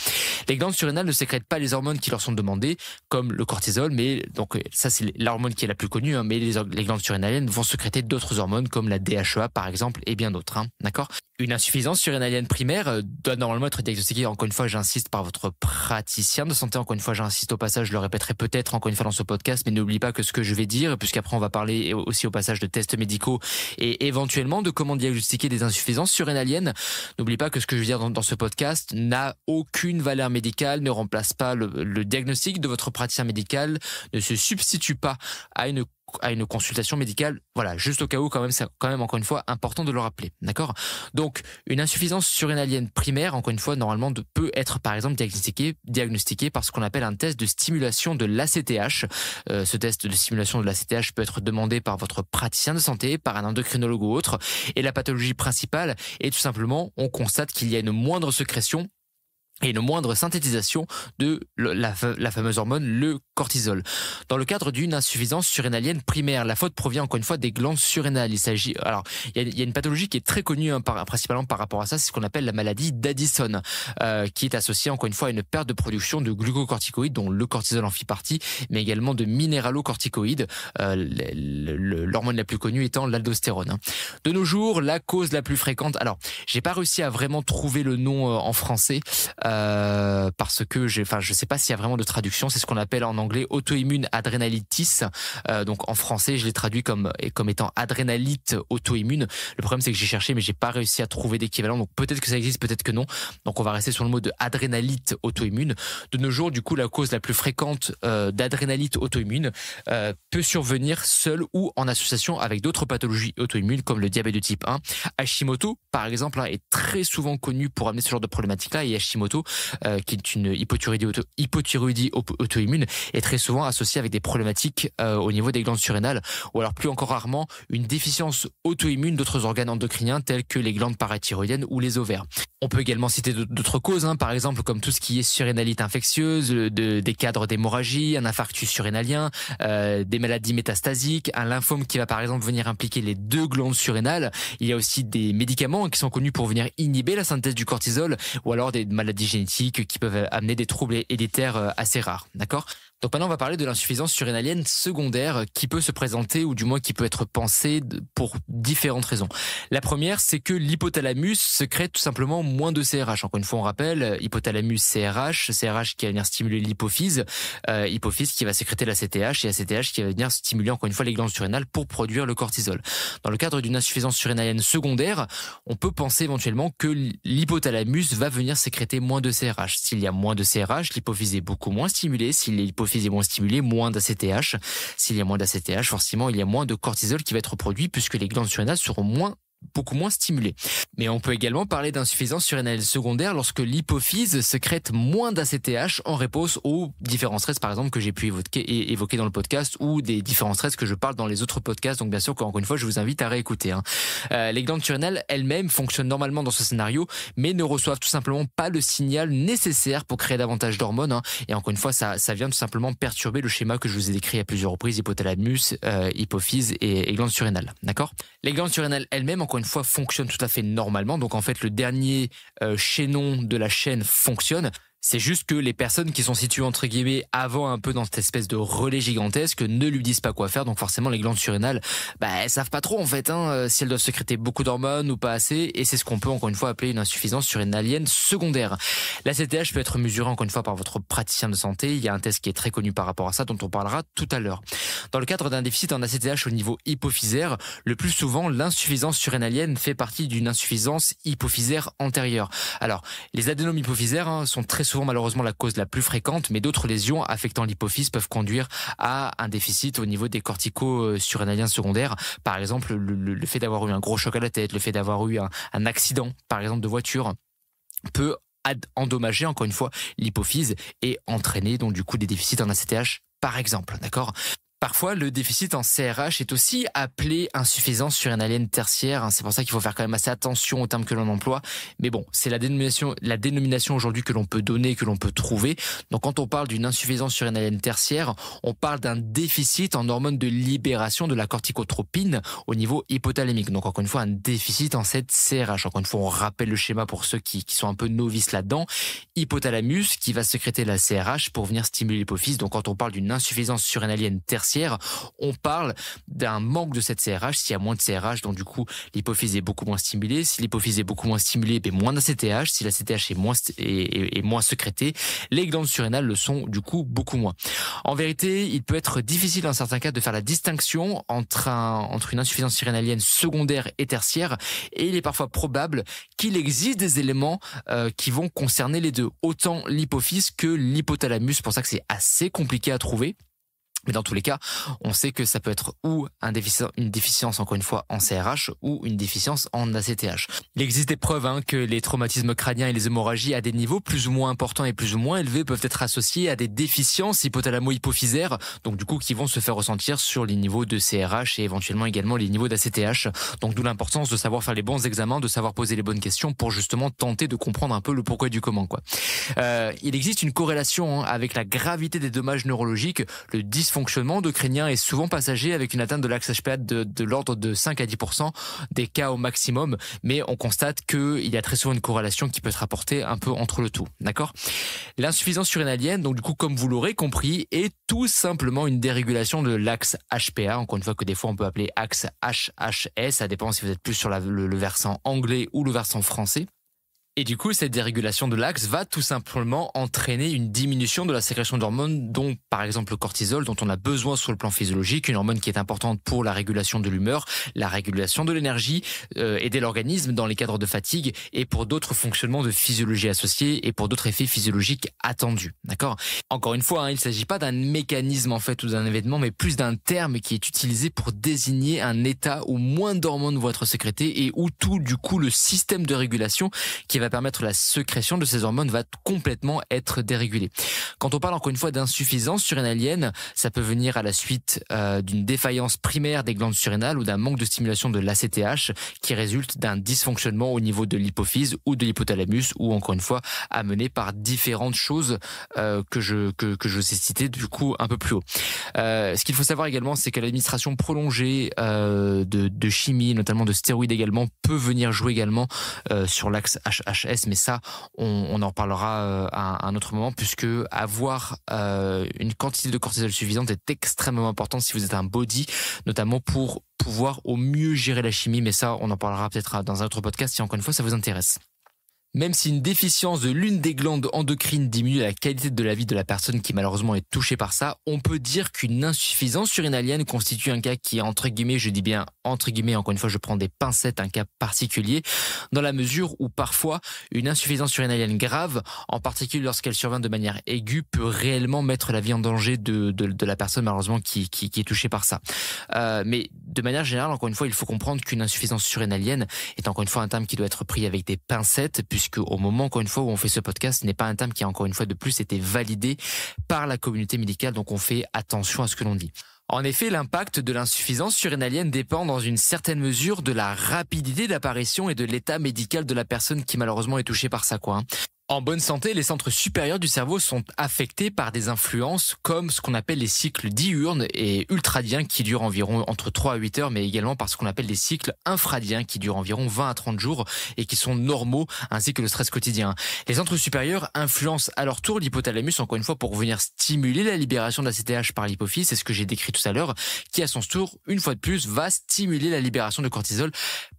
Les glandes surrénales ne sécrètent pas les hormones qui leur sont demandées, comme le cortisol, mais donc ça c'est l'hormone qui est la plus connue, mais les glandes surrénaliennes vont sécréter d'autres hormones comme la DHEA par exemple et bien d'autres, d'accord ? Une insuffisance surrénalienne primaire doit normalement être diagnostiquée, encore une fois j'insiste, par votre praticien de santé. Encore une fois j'insiste au passage, je le répéterai peut-être encore une fois dans ce podcast, mais n'oublie pas que ce que je vais dire, puisqu'après on va parler aussi au passage de tests médicaux et éventuellement de comment diagnostiquer des insuffisances surrénaliennes, n'oublie pas que ce que je veux dire dans ce podcast n'a aucune valeur médicale, ne remplace pas le diagnostic de votre praticien médical, ne se substitue pas à une consultation médicale. Voilà, juste au cas où, quand même, c'est quand même encore une fois important de le rappeler, d'accord ? Donc, une insuffisance surrénalienne primaire, encore une fois, normalement, peut être par exemple diagnostiquée par ce qu'on appelle un test de stimulation de l'ACTH. Ce test de stimulation de l'ACTH peut être demandé par votre praticien de santé, par un endocrinologue ou autre. Et la pathologie principale est tout simplement, on constate qu'il y a une moindre sécrétion et une moindre synthétisation de la fameuse hormone, le cortisol. Dans le cadre d'une insuffisance surrénalienne primaire, la faute provient encore une fois des glandes surrénales. Il y a une pathologie qui est très connue principalement par rapport à ça, c'est ce qu'on appelle la maladie d'Addison, qui est associée encore une fois à une perte de production de glucocorticoïdes, dont le cortisol en fait partie, mais également de minéralocorticoïdes, l'hormone la plus connue étant l'aldostérone. De nos jours, la cause la plus fréquente, alors j'ai pas réussi à vraiment trouver le nom en français, parce que je sais pas s'il y a vraiment de traduction. C'est ce qu'on appelle en anglais auto-immune adrénalitis. Donc en français, je l'ai traduit comme étant adrénalite auto-immune. Le problème, c'est que j'ai cherché, mais j'ai pas réussi à trouver d'équivalent. Donc peut-être que ça existe, peut-être que non. Donc on va rester sur le mot de adrénalite auto-immune. De nos jours, du coup, la cause la plus fréquente d'adrénalite auto-immune peut survenir seule ou en association avec d'autres pathologies auto-immunes comme le diabète de type 1. Hashimoto, par exemple, est très souvent connu pour amener ce genre de problématique-là. Et Hashimoto, qui est une hypothyroïdie auto-immune, est très souvent associée avec des problématiques au niveau des glandes surrénales, ou alors plus encore rarement une déficience auto-immune d'autres organes endocriniens tels que les glandes parathyroïdiennes ou les ovaires. On peut également citer d'autres causes, par exemple comme tout ce qui est surrénalite infectieuse, des cadres d'hémorragie, un infarctus surrénalien, des maladies métastasiques, un lymphome qui va par exemple venir impliquer les deux glandes surrénales. Il y a aussi des médicaments qui sont connus pour venir inhiber la synthèse du cortisol, ou alors des maladies génétiques qui peuvent amener des troubles héréditaires assez rares. D'accord ? Donc maintenant, on va parler de l'insuffisance surrénalienne secondaire qui peut se présenter, ou du moins qui peut être pensée pour différentes raisons. La première, c'est que l'hypothalamus sécrète tout simplement moins de CRH. Encore une fois, on rappelle, hypothalamus CRH qui va venir stimuler l'hypophyse, hypophyse qui va sécréter la CTH, et la CTH qui va venir stimuler encore une fois les glandes surrénales pour produire le cortisol. Dans le cadre d'une insuffisance surrénalienne secondaire, on peut penser éventuellement que l'hypothalamus va venir sécréter moins de CRH. S'il y a moins de CRH, l'hypophyse est beaucoup moins stimulée. Si l'hypophyse est moins stimulée, moins d'ACTH. S'il y a moins d'ACTH, forcément, il y a moins de cortisol qui va être produit puisque les glandes surrénales seront beaucoup moins stimulées. Mais on peut également parler d'insuffisance surrénalienne secondaire lorsque l'hypophyse sécrète moins d'ACTH en réponse aux différents stress, par exemple, que j'ai pu évoquer dans le podcast, ou des différents stress que je parle dans les autres podcasts. Donc bien sûr, encore une fois, je vous invite à réécouter. Les glandes surrénales elles-mêmes fonctionnent normalement dans ce scénario, mais ne reçoivent tout simplement pas le signal nécessaire pour créer davantage d'hormones. Et encore une fois, ça vient tout simplement perturber le schéma que je vous ai décrit à plusieurs reprises: hypothalamus, hypophyse et glandes surrénales. D'accord ? Les glandes surrénales elles-mêmes, encore une fois, fonctionnent tout à fait normalement. Donc en fait, le dernier chaînon de la chaîne fonctionne. C'est juste que les personnes qui sont situées entre guillemets avant, un peu dans cette espèce de relais gigantesque, ne lui disent pas quoi faire. Donc forcément, les glandes surrénales, elles savent pas trop en fait si elles doivent sécréter beaucoup d'hormones ou pas assez. Et c'est ce qu'on peut encore une fois appeler une insuffisance surrénalienne secondaire. La CTH peut être mesurée encore une fois par votre praticien de santé. Il y a un test qui est très connu par rapport à ça, dont on parlera tout à l'heure. Dans le cadre d'un déficit en ACTH au niveau hypophysaire, le plus souvent, l'insuffisance surrénalienne fait partie d'une insuffisance hypophysaire antérieure. Alors, les adénomes hypophysaires sont très souvent malheureusement la cause la plus fréquente, mais d'autres lésions affectant l'hypophyse peuvent conduire à un déficit au niveau des cortico-surrénaliens secondaires. Par exemple, le fait d'avoir eu un gros choc à la tête, le fait d'avoir eu un accident, par exemple de voiture, peut endommager encore une fois l'hypophyse et entraîner donc du coup des déficits en ACTH, par exemple. D'accord ? Parfois, le déficit en CRH est aussi appelé insuffisance surrénalienne tertiaire. C'est pour ça qu'il faut faire quand même assez attention aux termes que l'on emploie. Mais bon, c'est la dénomination aujourd'hui que l'on peut donner, que l'on peut trouver. Donc quand on parle d'une insuffisance surrénalienne tertiaire, on parle d'un déficit en hormone de libération de la corticotropine au niveau hypothalamique. Donc encore une fois, un déficit en cette CRH. Encore une fois, on rappelle le schéma pour ceux qui sont un peu novices là-dedans. Hypothalamus qui va sécréter la CRH pour venir stimuler l'hypophyse. Donc quand on parle d'une insuffisance surrénalienne tertiaire, on parle d'un manque de cette CRH. S'il y a moins de CRH, donc du coup l'hypophyse est beaucoup moins stimulée. Si l'hypophyse est beaucoup moins stimulée, moins d'ACTH. Si la CTH est moins sécrétée, les glandes surrénales le sont du coup beaucoup moins. En vérité, il peut être difficile dans certains cas de faire la distinction entre une insuffisance surrénalienne secondaire et tertiaire, et il est parfois probable qu'il existe des éléments qui vont concerner les deux, autant l'hypophyse que l'hypothalamus. C'est pour ça que c'est assez compliqué à trouver. Mais dans tous les cas, on sait que ça peut être ou une déficience, encore une fois, en CRH ou une déficience en ACTH. Il existe des preuves que les traumatismes crâniens et les hémorragies à des niveaux plus ou moins importants et plus ou moins élevés peuvent être associés à des déficiences hypothalamo-hypophysaires, donc du coup qui vont se faire ressentir sur les niveaux de CRH et éventuellement également les niveaux d'ACTH. Donc d'où l'importance de savoir faire les bons examens, de savoir poser les bonnes questions pour justement tenter de comprendre un peu le pourquoi et du comment, quoi. Il existe une corrélation avec la gravité des dommages neurologiques. Le dysfonctionnement de crânien est souvent passager avec une atteinte de l'axe HPA de l'ordre de 5 à 10% des cas au maximum, mais on constate qu'il y a très souvent une corrélation qui peut être rapportée un peu entre le tout, d'accord ? L'insuffisance surrénalienne, donc du coup comme vous l'aurez compris, est tout simplement une dérégulation de l'axe HPA, encore une fois que des fois on peut appeler axe HHS, ça dépend si vous êtes plus sur le versant anglais ou le versant français. Et du coup, cette dérégulation de l'axe va tout simplement entraîner une diminution de la sécrétion d'hormones, dont par exemple le cortisol, dont on a besoin sur le plan physiologique, une hormone qui est importante pour la régulation de l'humeur, la régulation de l'énergie, aider l'organisme dans les cadres de fatigue et pour d'autres fonctionnements de physiologie associés et pour d'autres effets physiologiques attendus. D'accord ? Encore une fois, il ne s'agit pas d'un mécanisme en fait ou d'un événement, mais plus d'un terme qui est utilisé pour désigner un état où moins d'hormones vont être sécrétées et où tout du coup le système de régulation qui va permettre la sécrétion de ces hormones va complètement être dérégulé. Quand on parle encore une fois d'insuffisance surrénalienne, ça peut venir à la suite d'une défaillance primaire des glandes surrénales ou d'un manque de stimulation de l'ACTH qui résulte d'un dysfonctionnement au niveau de l'hypophyse ou de l'hypothalamus ou encore une fois amené par différentes choses que je vous ai citées du coup un peu plus haut. Ce qu'il faut savoir également, c'est que l'administration prolongée de chimie, notamment de stéroïdes également, peut venir jouer également sur l'axe HHS, mais ça, on en reparlera à un autre moment, puisque avoir une quantité de cortisol suffisante est extrêmement importante si vous êtes un body, notamment pour pouvoir au mieux gérer la chimie, mais ça, on en parlera peut-être dans un autre podcast si encore une fois ça vous intéresse. Même si une déficience de l'une des glandes endocrines diminue la qualité de la vie de la personne qui malheureusement est touchée par ça, on peut dire qu'une insuffisance surrénalienne constitue un cas qui est entre guillemets, je dis bien entre guillemets, encore une fois je prends des pincettes, un cas particulier, dans la mesure où parfois une insuffisance surrénalienne grave, en particulier lorsqu'elle survient de manière aiguë, peut réellement mettre la vie en danger de la personne malheureusement qui est touchée par ça. Mais de manière générale, encore une fois, il faut comprendre qu'une insuffisance surrénalienne est encore une fois un terme qui doit être pris avec des pincettes, puisque au moment, encore une fois, où on fait ce podcast, ce n'est pas un terme qui a encore une fois de plus été validé par la communauté médicale, donc on fait attention à ce que l'on dit. En effet, l'impact de l'insuffisance surrénalienne dépend dans une certaine mesure de la rapidité d'apparition et de l'état médical de la personne qui malheureusement est touchée par ça, quoi. En bonne santé, les centres supérieurs du cerveau sont affectés par des influences comme ce qu'on appelle les cycles diurnes et ultradiens qui durent environ entre 3 à 8 heures, mais également par ce qu'on appelle les cycles infradiens qui durent environ 20 à 30 jours et qui sont normaux, ainsi que le stress quotidien. Les centres supérieurs influencent à leur tour l'hypothalamus, encore une fois, pour venir stimuler la libération de l'ACTH par l'hypophyse, c'est ce que j'ai décrit tout à l'heure, qui à son tour, une fois de plus, va stimuler la libération de cortisol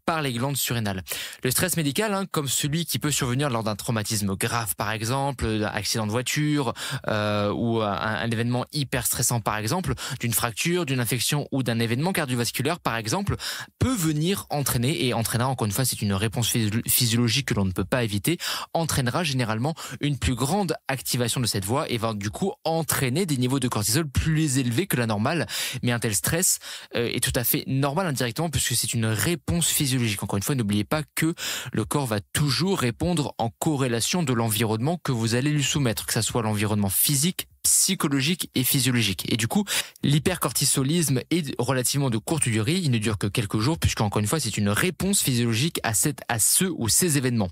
par les glandes surrénales. Le stress médical, comme celui qui peut survenir lors d'un traumatisme grave par exemple, d'un accident de voiture ou un événement hyper stressant par exemple, d'une fracture, d'une infection ou d'un événement cardiovasculaire par exemple, peut venir entraîner, et entraînera encore une fois, c'est une réponse physiologique que l'on ne peut pas éviter, entraînera généralement une plus grande activation de cette voie et va du coup entraîner des niveaux de cortisol plus élevés que la normale. Mais un tel stress est tout à fait normal indirectement puisque c'est une réponse physiologique. Encore une fois, n'oubliez pas que le corps va toujours répondre en corrélation de l'environnement que vous allez lui soumettre, que ça soit l'environnement physique, psychologique et physiologique. Et du coup, l'hypercortisolisme est relativement de courte durée, il ne dure que quelques jours puisque encore une fois, c'est une réponse physiologique à ce ou ces événements.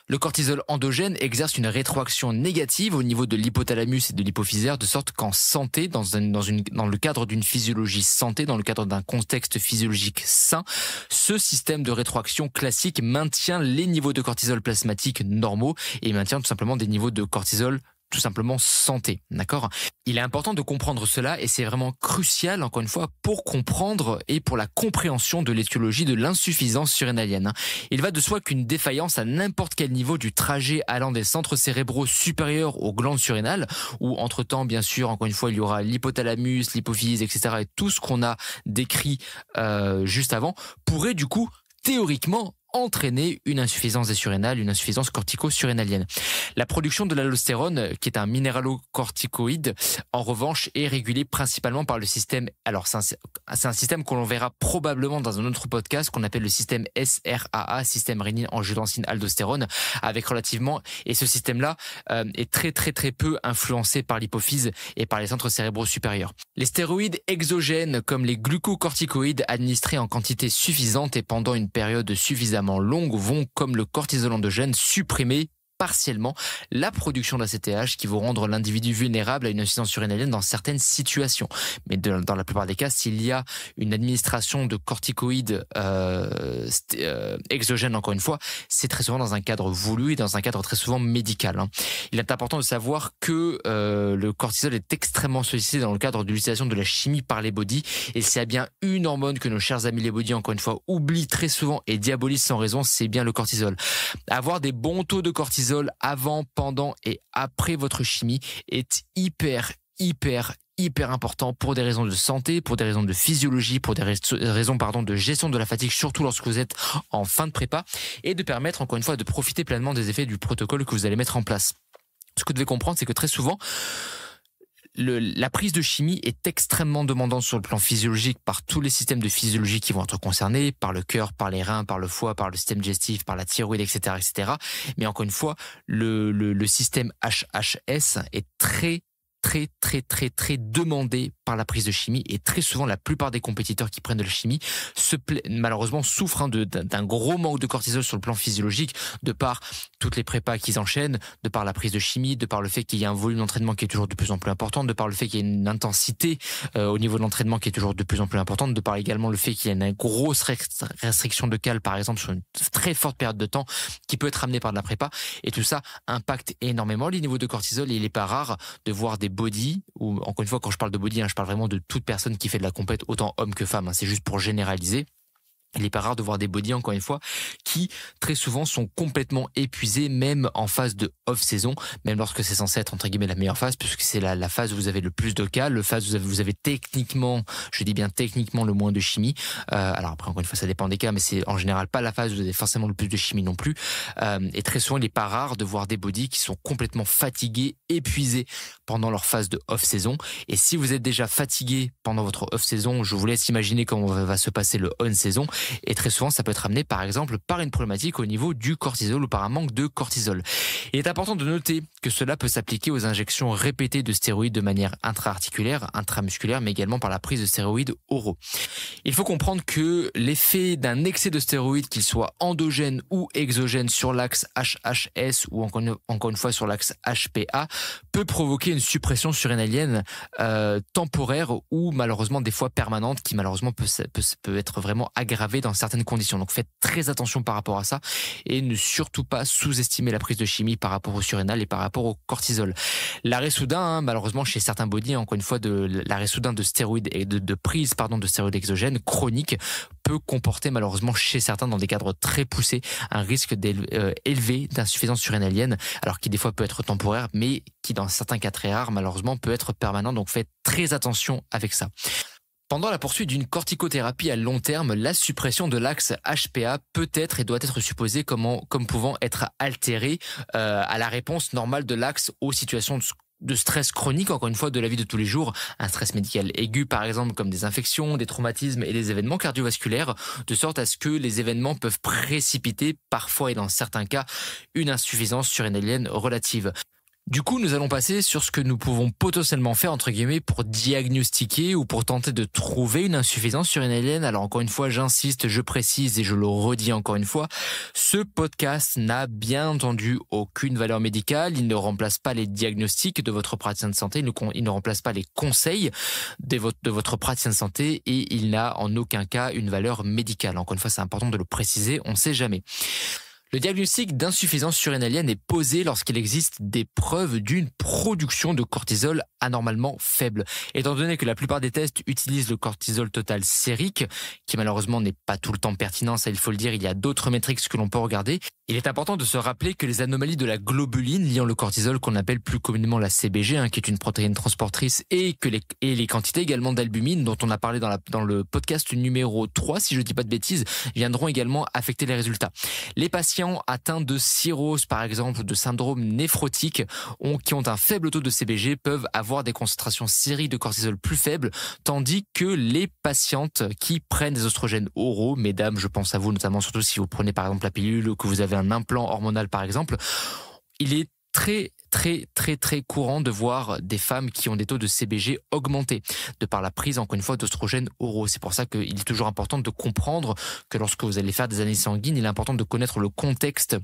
Le cortisol endogène exerce une rétroaction négative au niveau de l'hypothalamus et de l'hypophysaire, de sorte qu'en santé, dans le cadre d'une physiologie santé, dans le cadre d'un contexte physiologique sain, ce système de rétroaction classique maintient les niveaux de cortisol plasmatique normaux et maintient tout simplement des niveaux de cortisol tout simplement santé, d'accord ? Il est important de comprendre cela et c'est vraiment crucial, encore une fois, pour comprendre et pour la compréhension de l'étiologie de l'insuffisance surrénalienne. Il va de soi qu'une défaillance à n'importe quel niveau du trajet allant des centres cérébraux supérieurs aux glandes surrénales, où entre-temps, bien sûr, encore une fois, il y aura l'hypothalamus, l'hypophyse, etc. et tout ce qu'on a décrit juste avant, pourrait du coup théoriquement entraîner une insuffisance des surrénales, une insuffisance cortico-surrénalienne. La production de l'aldostérone, qui est un minéralocorticoïde, en revanche, est régulée principalement par le système. Alors, c'est un système que l'on verra probablement dans un autre podcast qu'on appelle le système SRAA, système rénine-angiotensin-aldostérone, avec relativement. Et ce système-là est très très très peu influencé par l'hypophyse et par les centres cérébraux supérieurs. Les stéroïdes exogènes, comme les glucocorticoïdes administrés en quantité suffisante et pendant une période suffisamment longue, vont, comme le cortisol endogène, supprimer partiellement la production d'ACTH qui vont rendre l'individu vulnérable à une insuffisance surrénalienne dans certaines situations. Mais dans la plupart des cas, s'il y a une administration de corticoïdes exogènes, encore une fois, c'est très souvent dans un cadre voulu et dans un cadre très souvent médical. Il est important de savoir que le cortisol est extrêmement sollicité dans le cadre de l'utilisation de la chimie par les bodies. Et s'il y a bien une hormone que nos chers amis les bodies, encore une fois, oublient très souvent et diabolisent sans raison, c'est bien le cortisol. Avoir des bons taux de cortisol avant, pendant et après votre chimie est hyper important pour des raisons de santé, pour des raisons de physiologie, pour des raisons de gestion de la fatigue, surtout lorsque vous êtes en fin de prépa, et de permettre encore une fois de profiter pleinement des effets du protocole que vous allez mettre en place. Ce que vous devez comprendre, c'est que très souvent, la prise de chimie est extrêmement demandante sur le plan physiologique par tous les systèmes de physiologie qui vont être concernés, par le cœur, par les reins, par le foie, par le système digestif, par la thyroïde, etc., etc. Mais encore une fois, le système HHS est très demandé par la prise de chimie, et très souvent la plupart des compétiteurs qui prennent de la chimie malheureusement souffrent d'un gros manque de cortisol sur le plan physiologique, de par toutes les prépas qu'ils enchaînent, de par la prise de chimie, de par le fait qu'il y a un volume d'entraînement qui est toujours de plus en plus important, de par le fait qu'il y a une intensité au niveau de l'entraînement qui est toujours de plus en plus importante, de par également le fait qu'il y a une grosse restriction de cale, par exemple, sur une très forte période de temps qui peut être amenée par de la prépa, et tout ça impacte énormément les niveaux de cortisol. Et il n'est pas rare de voir des body, ou encore une fois, quand je parle de body, je parle vraiment de toute personne qui fait de la compète, autant homme que femme, c'est juste pour généraliser. Il n'est pas rare de voir des body, encore une fois, qui très souvent sont complètement épuisés, même en phase de off-saison, même lorsque c'est censé être entre guillemets la meilleure phase, puisque c'est la phase où vous avez le plus de cale, la phase où vous avez techniquement, je dis bien techniquement, le moins de chimie. Alors après, encore une fois, ça dépend des cas, mais c'est en général pas la phase où vous avez forcément le plus de chimie non plus. Et très souvent, il n'est pas rare de voir des body qui sont complètement fatigués, épuisés pendant leur phase de off-saison. Et si vous êtes déjà fatigué pendant votre off-saison, je vous laisse imaginer comment va se passer le on-saison. Et très souvent, ça peut être amené, par exemple, par une problématique au niveau du cortisol ou par un manque de cortisol. Il est important de noter que cela peut s'appliquer aux injections répétées de stéroïdes de manière intra-articulaire, intramusculaire, mais également par la prise de stéroïdes oraux. Il faut comprendre que l'effet d'un excès de stéroïdes, qu'il soit endogène ou exogène sur l'axe HHS ou encore une fois sur l'axe HPA, peut provoquer une suppression surrénalienne temporaire ou malheureusement des fois permanente, qui malheureusement peut être vraiment aggravée dans certaines conditions. Donc faites très attention par rapport à ça, et ne surtout pas sous-estimer la prise de chimie par rapport au surrénal et par rapport au cortisol. L'arrêt soudain, malheureusement chez certains body, encore une fois, l'arrêt soudain de stéroïdes et de prise de stéroïdes exogènes chroniques peut comporter malheureusement chez certains, dans des cadres très poussés, un risque élevé d'insuffisance surrénalienne, alors qui des fois peut être temporaire, mais qui dans certains cas très rares malheureusement peut être permanent. Donc faites très attention avec ça. Pendant la poursuite d'une corticothérapie à long terme, la suppression de l'axe HPA peut être et doit être supposée comme pouvant être altérée à la réponse normale de l'axe aux situations de stress chronique, encore une fois, de la vie de tous les jours, un stress médical aigu par exemple, comme des infections, des traumatismes et des événements cardiovasculaires, de sorte à ce que les événements peuvent précipiter parfois et dans certains cas une insuffisance surrénalienne relative. Du coup, nous allons passer sur ce que nous pouvons potentiellement faire, entre guillemets, pour diagnostiquer ou pour tenter de trouver une insuffisance surrénalienne. Alors encore une fois, j'insiste, je précise et je le redis encore une fois, ce podcast n'a bien entendu aucune valeur médicale. Il ne remplace pas les diagnostics de votre praticien de santé, il ne remplace pas les conseils de votre praticien de santé, et il n'a en aucun cas une valeur médicale. Encore une fois, c'est important de le préciser, on ne sait jamais. Le diagnostic d'insuffisance surrénalienne est posé lorsqu'il existe des preuves d'une production de cortisol anormalement faible. Étant donné que la plupart des tests utilisent le cortisol total sérique, qui malheureusement n'est pas tout le temps pertinent, ça il faut le dire, il y a d'autres métriques que l'on peut regarder, il est important de se rappeler que les anomalies de la globuline liant le cortisol, qu'on appelle plus communément la CBG, qui est une protéine transportrice, et les quantités également d'albumine, dont on a parlé dans le podcast numéro 3, si je ne dis pas de bêtises, viendront également affecter les résultats. Les patients atteints de cirrhose, par exemple, de syndrome néphrotique, qui ont un faible taux de CBG, peuvent avoir des concentrations sériques de cortisol plus faibles, tandis que les patientes qui prennent des oestrogènes oraux, mesdames, je pense à vous notamment, surtout si vous prenez par exemple la pilule ou que vous avez un implant hormonal par exemple, il est très courant de voir des femmes qui ont des taux de CBG augmentés de par la prise, encore une fois, d'oestrogènes oraux. C'est pour ça qu'il est toujours important de comprendre que lorsque vous allez faire des analyses sanguines, il est important de connaître le contexte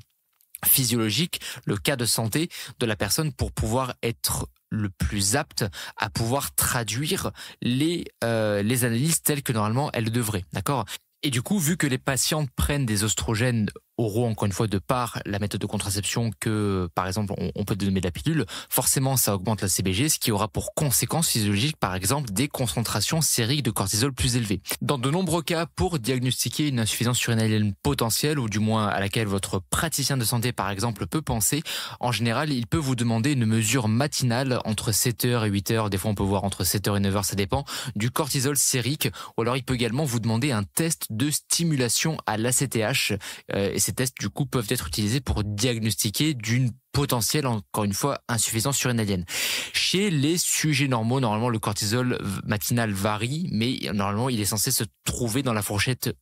physiologique, le cas de santé de la personne pour pouvoir être le plus apte à pouvoir traduire les analyses telles que normalement elles devraient. D'accord ? Et du coup, vu que les patientes prennent des oestrogènes oraux, encore une fois, de par la méthode de contraception que, par exemple, on peut donner de la pilule, forcément, ça augmente la CBG, ce qui aura pour conséquence physiologique, par exemple, des concentrations sériques de cortisol plus élevées. Dans de nombreux cas, pour diagnostiquer une insuffisance surrénalienne potentielle, ou du moins à laquelle votre praticien de santé, par exemple, peut penser, en général, il peut vous demander une mesure matinale entre 7h et 8h, des fois on peut voir entre 7h et 9h, ça dépend, du cortisol sérique, ou alors il peut également vous demander un test de stimulation à l'ACTH, et ces tests, du coup, peuvent être utilisés pour diagnostiquer d'une potentielle, encore une fois, insuffisance surrénalienne. Chez les sujets normaux, normalement, le cortisol matinal varie, mais normalement, il est censé se trouver dans la fourchette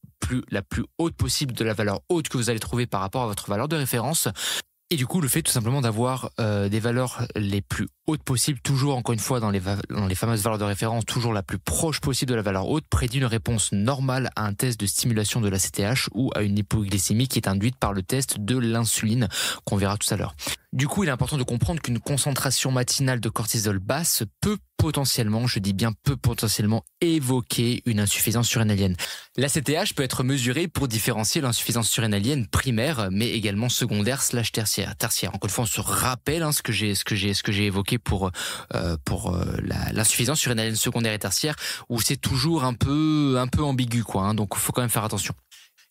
la plus haute possible de la valeur haute que vous allez trouver par rapport à votre valeur de référence. Et du coup, le fait tout simplement d'avoir des valeurs les plus hautes possibles, toujours encore une fois dans les fameuses valeurs de référence, toujours la plus proche possible de la valeur haute, prédit une réponse normale à un test de stimulation de l'ACTH ou à une hypoglycémie qui est induite par le test de l'insuline qu'on verra tout à l'heure. Du coup, il est important de comprendre qu'une concentration matinale de cortisol basse peut potentiellement, je dis bien peut potentiellement, évoquer une insuffisance surrénalienne. L'ACTH peut être mesurée pour différencier l'insuffisance surrénalienne primaire, mais également secondaire / tertiaire. Encore une fois, on se rappelle ce que j'ai évoqué pour l'insuffisance surrénalienne secondaire et tertiaire, où c'est toujours un peu ambigu, donc il faut quand même faire attention.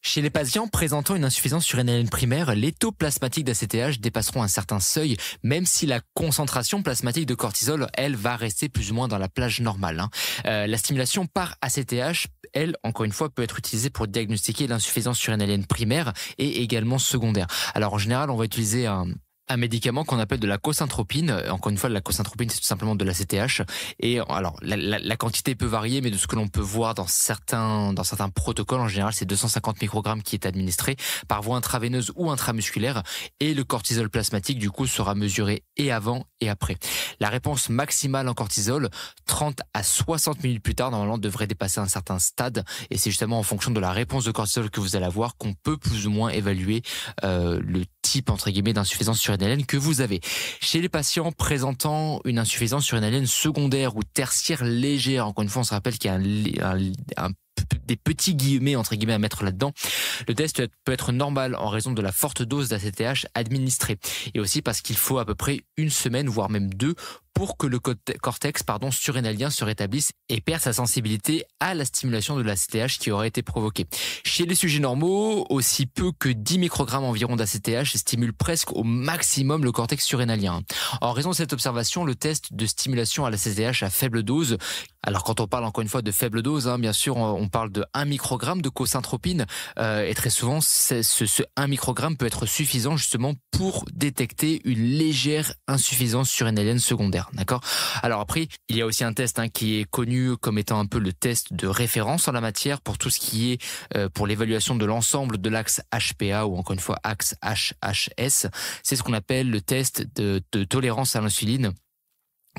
Chez les patients présentant une insuffisance surrénalienne primaire, les taux plasmatiques d'ACTH dépasseront un certain seuil, même si la concentration plasmatique de cortisol, elle, va rester plus ou moins dans la plage normale. La stimulation par ACTH, elle, encore une fois, peut être utilisée pour diagnostiquer l'insuffisance surrénalienne primaire et également secondaire. Alors en général, on va utiliser un médicament qu'on appelle de la cosyntropine. Encore une fois, la cosyntropine, c'est tout simplement de la CTH. Et alors, la quantité peut varier, mais de ce que l'on peut voir dans certains protocoles, en général, c'est 250 microgrammes qui est administré par voie intraveineuse ou intramusculaire. Et le cortisol plasmatique, du coup, sera mesuré et avant et après. La réponse maximale en cortisol, 30 à 60 minutes plus tard, normalement, devrait dépasser un certain stade. Et c'est justement en fonction de la réponse de cortisol que vous allez avoir qu'on peut plus ou moins évaluer le type, entre guillemets, d'insuffisance surrénalienne que vous avez. Chez les patients présentant une insuffisance surrénalienne secondaire ou tertiaire légère, encore une fois, on se rappelle qu'il y a des petits guillemets, entre guillemets, à mettre là-dedans. Le test peut être normal en raison de la forte dose d'ACTH administrée. Et aussi parce qu'il faut à peu près une semaine, voire même 2, pour que le cortex surrénalien se rétablisse et perd sa sensibilité à la stimulation de l'ACTH qui aurait été provoquée. Chez les sujets normaux, aussi peu que 10 microgrammes environ d'ACTH stimule presque au maximum le cortex surrénalien. En raison de cette observation, le test de stimulation à l'ACTH à faible dose, alors quand on parle encore une fois de faible dose, bien sûr, on parle de 1 microgramme de cosyntropine, et très souvent, ce 1 microgramme peut être suffisant justement pour détecter une légère insuffisance surrénalienne secondaire. D'accord. Alors après, il y a aussi un test qui est connu comme étant un peu le test de référence en la matière pour tout ce qui est pour l'évaluation de l'ensemble de l'axe HPA ou encore une fois axe HHS. C'est ce qu'on appelle le test de tolérance à l'insuline.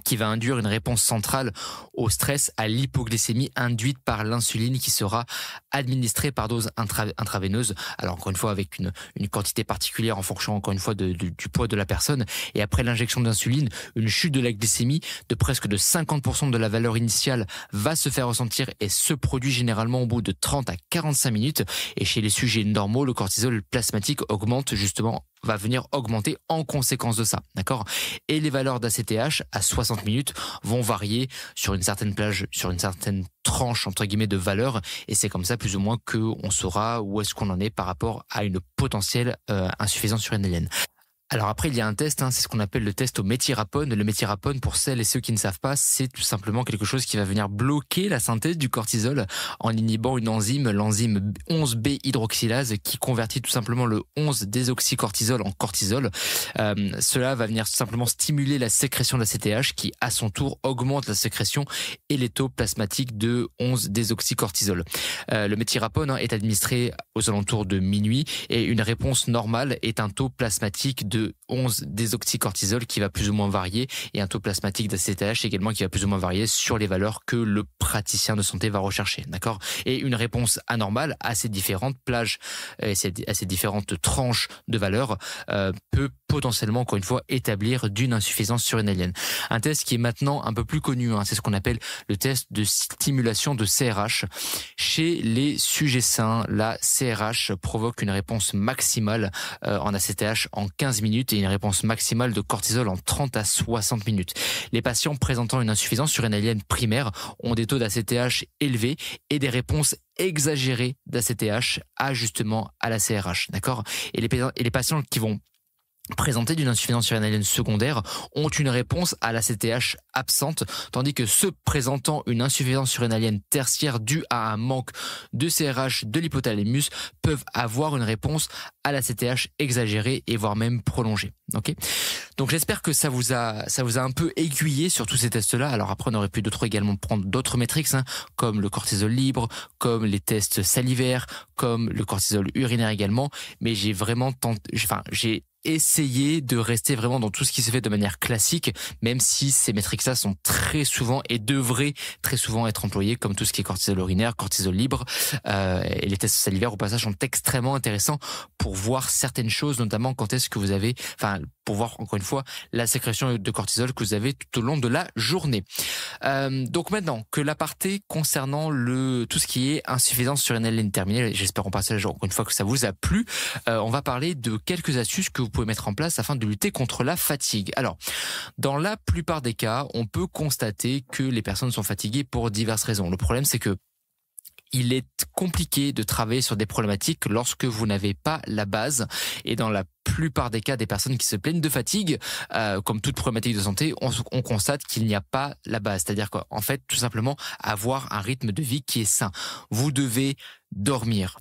qui va induire une réponse centrale au stress, à l'hypoglycémie induite par l'insuline qui sera administrée par dose intraveineuse. Alors encore une fois avec une quantité particulière en fonction encore une fois du poids de la personne. Et après l'injection d'insuline, une chute de la glycémie de presque de 50% de la valeur initiale va se faire ressentir et se produit généralement au bout de 30 à 45 minutes. Et chez les sujets normaux, le cortisol plasmatique va venir augmenter en conséquence de ça, d'accord? Et les valeurs d'ACTH à 60 minutes vont varier sur une certaine plage, sur une certaine tranche entre guillemets de valeur, et c'est comme ça plus ou moins qu'on saura où est-ce qu'on en est par rapport à une potentielle insuffisance surrénalienne. Alors après, il y a un test, c'est ce qu'on appelle le test au méthyrapone. Le méthyrapone, pour celles et ceux qui ne savent pas, c'est tout simplement quelque chose qui va venir bloquer la synthèse du cortisol en inhibant une enzyme, l'enzyme 11B hydroxylase, qui convertit tout simplement le 11-désoxycortisol en cortisol. Cela va venir tout simplement stimuler la sécrétion d'ACTH qui, à son tour, augmente la sécrétion et les taux plasmatiques de 11-désoxycortisol. Le méthyrapone est administré aux alentours de minuit et une réponse normale est un taux plasmatique de 11-désoxycortisol qui va plus ou moins varier et un taux plasmatique d'ACTH également qui va plus ou moins varier sur les valeurs que le praticien de santé va rechercher, d'accord? Et une réponse anormale à ces différentes plages, à ces différentes tranches de valeurs peut potentiellement, encore une fois, établir d'une insuffisance surrénalienne. Un test qui est maintenant un peu plus connu, c'est ce qu'on appelle le test de stimulation de CRH. Chez les sujets sains, la CRH provoque une réponse maximale en ACTH en 15 minutes et une réponse maximale de cortisol en 30 à 60 minutes. Les patients présentant une insuffisance surrénalienne primaire ont des taux d'ACTH élevés et des réponses exagérées d'ACTH justement à la CRH, d'accord? Et les patients qui vont présentés d'une insuffisance surrénalienne secondaire ont une réponse à l'ACTH absente, tandis que ceux présentant une insuffisance surrénalienne tertiaire due à un manque de CRH de l'hypothalamus peuvent avoir une réponse à l'ACTH exagérée et voire même prolongée. Okay, donc j'espère que ça vous a un peu aiguillé sur tous ces tests-là. Alors après, on aurait pu également prendre d'autres métriques, comme le cortisol libre, comme les tests salivaires, comme le cortisol urinaire également. Mais j'ai essayé de rester vraiment dans tout ce qui se fait de manière classique, même si ces métriques-là sont très souvent et devraient très souvent être employés, comme tout ce qui est cortisol urinaire, cortisol libre, et les tests salivaires au passage sont extrêmement intéressants pour voir certaines choses, notamment quand est-ce que vous avez, pour voir encore une fois la sécrétion de cortisol que vous avez tout au long de la journée. Donc maintenant que l'aparté concernant tout ce qui est insuffisance surrénalienne terminée, j'espère en passage encore une fois que ça vous a plu, on va parler de quelques astuces que vous pouvez mettre en place afin de lutter contre la fatigue. Alors, dans la plupart des cas, on peut constater que les personnes sont fatiguées pour diverses raisons. Le problème, c'est que il est compliqué de travailler sur des problématiques lorsque vous n'avez pas la base. Et dans la plupart des cas, des personnes qui se plaignent de fatigue, comme toute problématique de santé, on constate qu'il n'y a pas la base. C'est-à-dire qu'en fait, tout simplement, avoir un rythme de vie qui est sain. Vous devez dormir.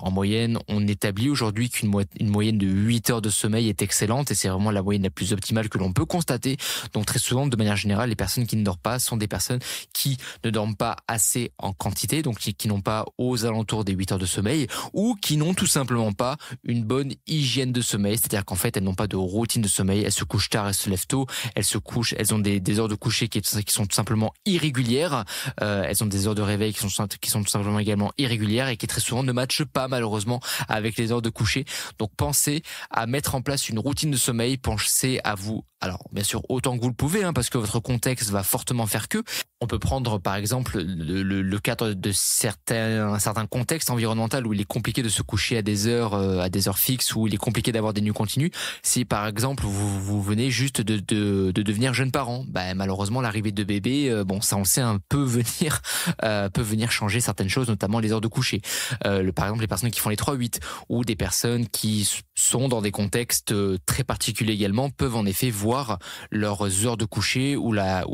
En moyenne, on établit aujourd'hui qu'une moyenne de 8 heures de sommeil est excellente et c'est vraiment la moyenne la plus optimale que l'on peut constater. Donc très souvent, de manière générale, les personnes qui ne dorment pas sont des personnes qui ne dorment pas assez en quantité, donc qui n'ont pas aux alentours des 8 heures de sommeil ou qui n'ont tout simplement pas une bonne hygiène de sommeil, c'est-à-dire qu'en fait, elles n'ont pas de routine de sommeil, elles se couchent tard, elles se lèvent tôt, elles ont des heures de coucher qui sont tout simplement irrégulières, elles ont des heures de réveil qui sont tout simplement également irrégulières et qui très souvent ne matchent pas malheureusement avec les heures de coucher. Donc pensez à mettre en place une routine de sommeil, pensez à vous, alors bien sûr autant que vous le pouvez, parce que votre contexte va fortement faire que. On peut prendre par exemple le cadre de certains contextes environnementaux où il est compliqué de se coucher à des heures fixes, où il est compliqué d'avoir des nuits continues. Si par exemple vous venez juste de devenir jeune parent, malheureusement l'arrivée de bébé, ça on le sait, peut venir changer certaines choses, notamment les heures de coucher. Par exemple les personnes qui font les 3-8 ou des personnes qui sont dans des contextes très particuliers également peuvent en effet voir leurs heures de coucher ou la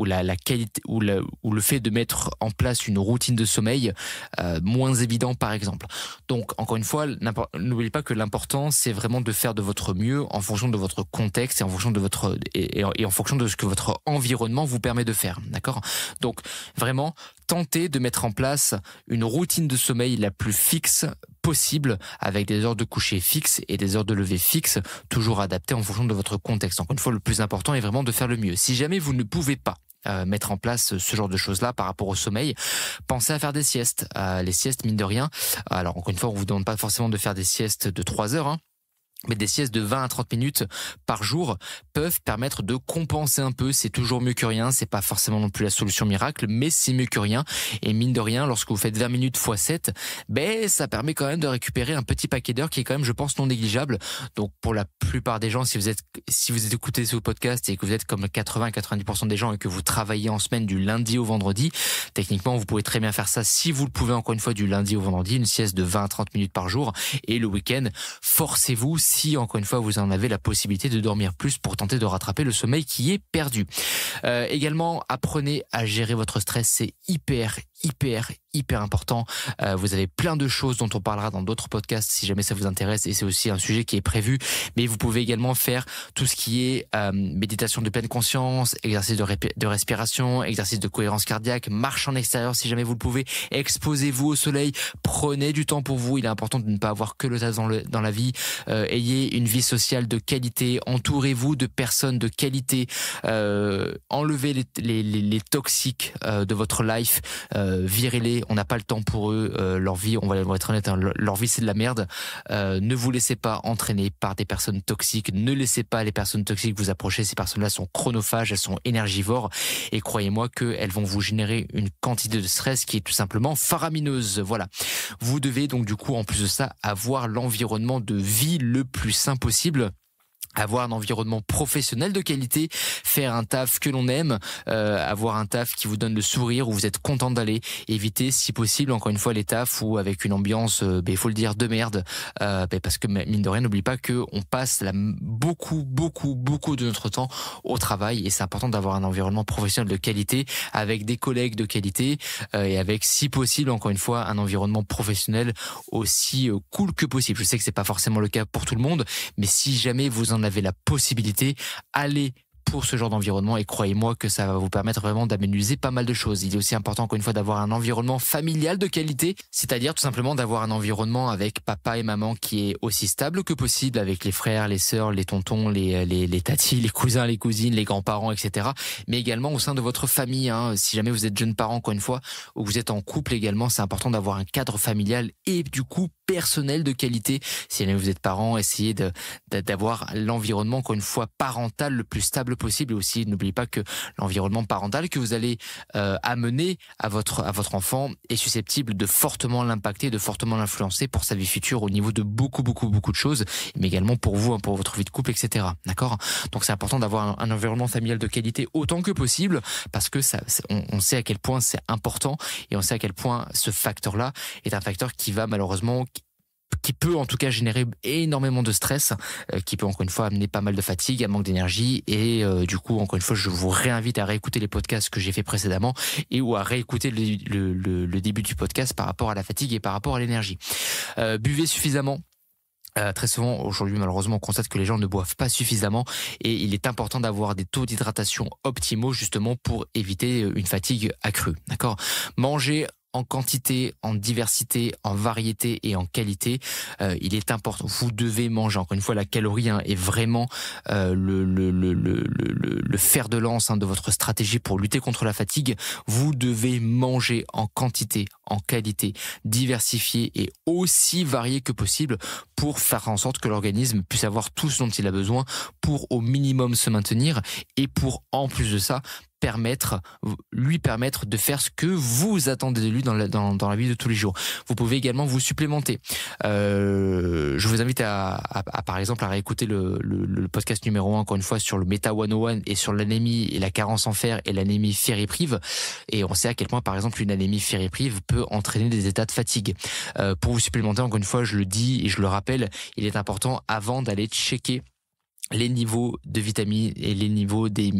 qualité ou le fait de mettre en place une routine de sommeil moins évident par exemple. Donc encore une fois, n'oubliez pas que l'important c'est vraiment de faire de votre mieux en fonction de votre contexte et en fonction de en fonction de ce que votre environnement vous permet de faire, d'accord? Donc vraiment tentez de mettre en place une routine de sommeil la plus fixe possible avec des heures de coucher fixes et des heures de lever fixes, toujours adaptées en fonction de votre contexte. Encore une fois, le plus important est vraiment de faire le mieux. Si jamais vous ne pouvez pas mettre en place ce genre de choses-là par rapport au sommeil, pensez à faire des siestes. Les siestes, mine de rien, alors encore une fois, on vous demande pas forcément de faire des siestes de 3 heures, mais des siestes de 20 à 30 minutes par jour peuvent permettre de compenser un peu. C'est toujours mieux que rien. C'est pas forcément non plus la solution miracle, mais c'est mieux que rien. Et mine de rien, lorsque vous faites 20 minutes x 7, ça permet quand même de récupérer un petit paquet d'heures qui est quand même, je pense, non négligeable. Donc, pour la plupart des gens, si vous écoutez ce podcast et que vous êtes comme 80-90% des gens et que vous travaillez en semaine du lundi au vendredi, techniquement, vous pouvez très bien faire ça si vous le pouvez, encore une fois, du lundi au vendredi, une sieste de 20 à 30 minutes par jour. Et le week-end, forcez-vous, si encore une fois vous en avez la possibilité, de dormir plus pour tenter de rattraper le sommeil qui est perdu. Également, apprenez à gérer votre stress, c'est hyper important. Vous avez plein de choses dont on parlera dans d'autres podcasts si jamais ça vous intéresse, et c'est aussi un sujet qui est prévu. Mais vous pouvez également faire tout ce qui est méditation de pleine conscience, exercice de respiration, exercice de cohérence cardiaque, marche en extérieur si jamais vous le pouvez, exposez-vous au soleil, prenez du temps pour vous. Il est important de ne pas avoir que le tas dans la vie. Ayez une vie sociale de qualité, entourez-vous de personnes de qualité, enlevez les toxiques de votre life, virez-les, on n'a pas le temps pour eux, leur vie, on va être honnête, leur vie c'est de la merde. Ne vous laissez pas entraîner par des personnes toxiques, ne laissez pas les personnes toxiques vous approcher. Ces personnes-là sont chronophages, elles sont énergivores, et croyez-moi qu'elles vont vous générer une quantité de stress qui est tout simplement faramineuse. Voilà. Vous devez donc du coup, en plus de ça, avoir l'environnement de vie le plus sain possible. Avoir un environnement professionnel de qualité, faire un taf que l'on aime, avoir un taf qui vous donne le sourire, où vous êtes content d'aller, éviter si possible encore une fois les tafs où avec une ambiance, il faut le dire, de merde, parce que mine de rien, n'oublie pas que on passe beaucoup de notre temps au travail, et c'est important d'avoir un environnement professionnel de qualité avec des collègues de qualité, et avec si possible encore une fois un environnement professionnel aussi cool que possible. Je sais que c'est pas forcément le cas pour tout le monde, mais si jamais vous en avez la possibilité, allez pour ce genre d'environnement, et croyez-moi que ça va vous permettre vraiment d'aménuiser pas mal de choses. Il est aussi important encore une fois d'avoir un environnement familial de qualité, c'est-à-dire tout simplement d'avoir un environnement avec papa et maman qui est aussi stable que possible, avec les frères, les sœurs, les tontons, les tatis, les cousins, les cousines, les grands-parents, etc. Mais également au sein de votre famille, si jamais vous êtes jeune parent encore une fois, ou vous êtes en couple également, c'est important d'avoir un cadre familial et du coup personnel de qualité. Si jamais vous êtes parent, essayez d'avoir l'environnement encore une fois parental le plus stable possible, et aussi n'oubliez pas que l'environnement parental que vous allez amener à votre enfant est susceptible de fortement l'impacter, de fortement l'influencer pour sa vie future au niveau de beaucoup de choses, mais également pour vous, pour votre vie de couple, etc. D'accord? Donc c'est important d'avoir un environnement familial de qualité autant que possible, parce que on sait à quel point c'est important, et on sait à quel point ce facteur-là est un facteur qui va malheureusement, qui peut en tout cas générer énormément de stress, qui peut encore une fois amener pas mal de fatigue, un manque d'énergie, et du coup encore une fois je vous réinvite à réécouter les podcasts que j'ai fait précédemment, ou à réécouter le début du podcast par rapport à la fatigue et par rapport à l'énergie. Buvez suffisamment. Très souvent aujourd'hui malheureusement on constate que les gens ne boivent pas suffisamment, et il est important d'avoir des taux d'hydratation optimaux justement pour éviter une fatigue accrue. D'accord? Manger en quantité, en diversité, en variété et en qualité. Il est important. Vous devez manger. Encore une fois, la calorie est vraiment le fer de lance de votre stratégie pour lutter contre la fatigue. Vous devez manger en quantité, en qualité, diversifié et aussi varié que possible pour faire en sorte que l'organisme puisse avoir tout ce dont il a besoin pour au minimum se maintenir, et pour en plus de ça lui permettre de faire ce que vous attendez de lui dans la vie de tous les jours. Vous pouvez également vous supplémenter. Je vous invite à par exemple à réécouter le podcast numéro 1 encore une fois sur le Meta 101 et sur l'anémie et la carence en fer et l'anémie ferriprive, et on sait à quel point par exemple une anémie ferriprive peut entraîner des états de fatigue. Pour vous supplémenter, encore une fois je le dis et je le rappelle, il est important avant d'aller checker les niveaux de vitamines et les niveaux des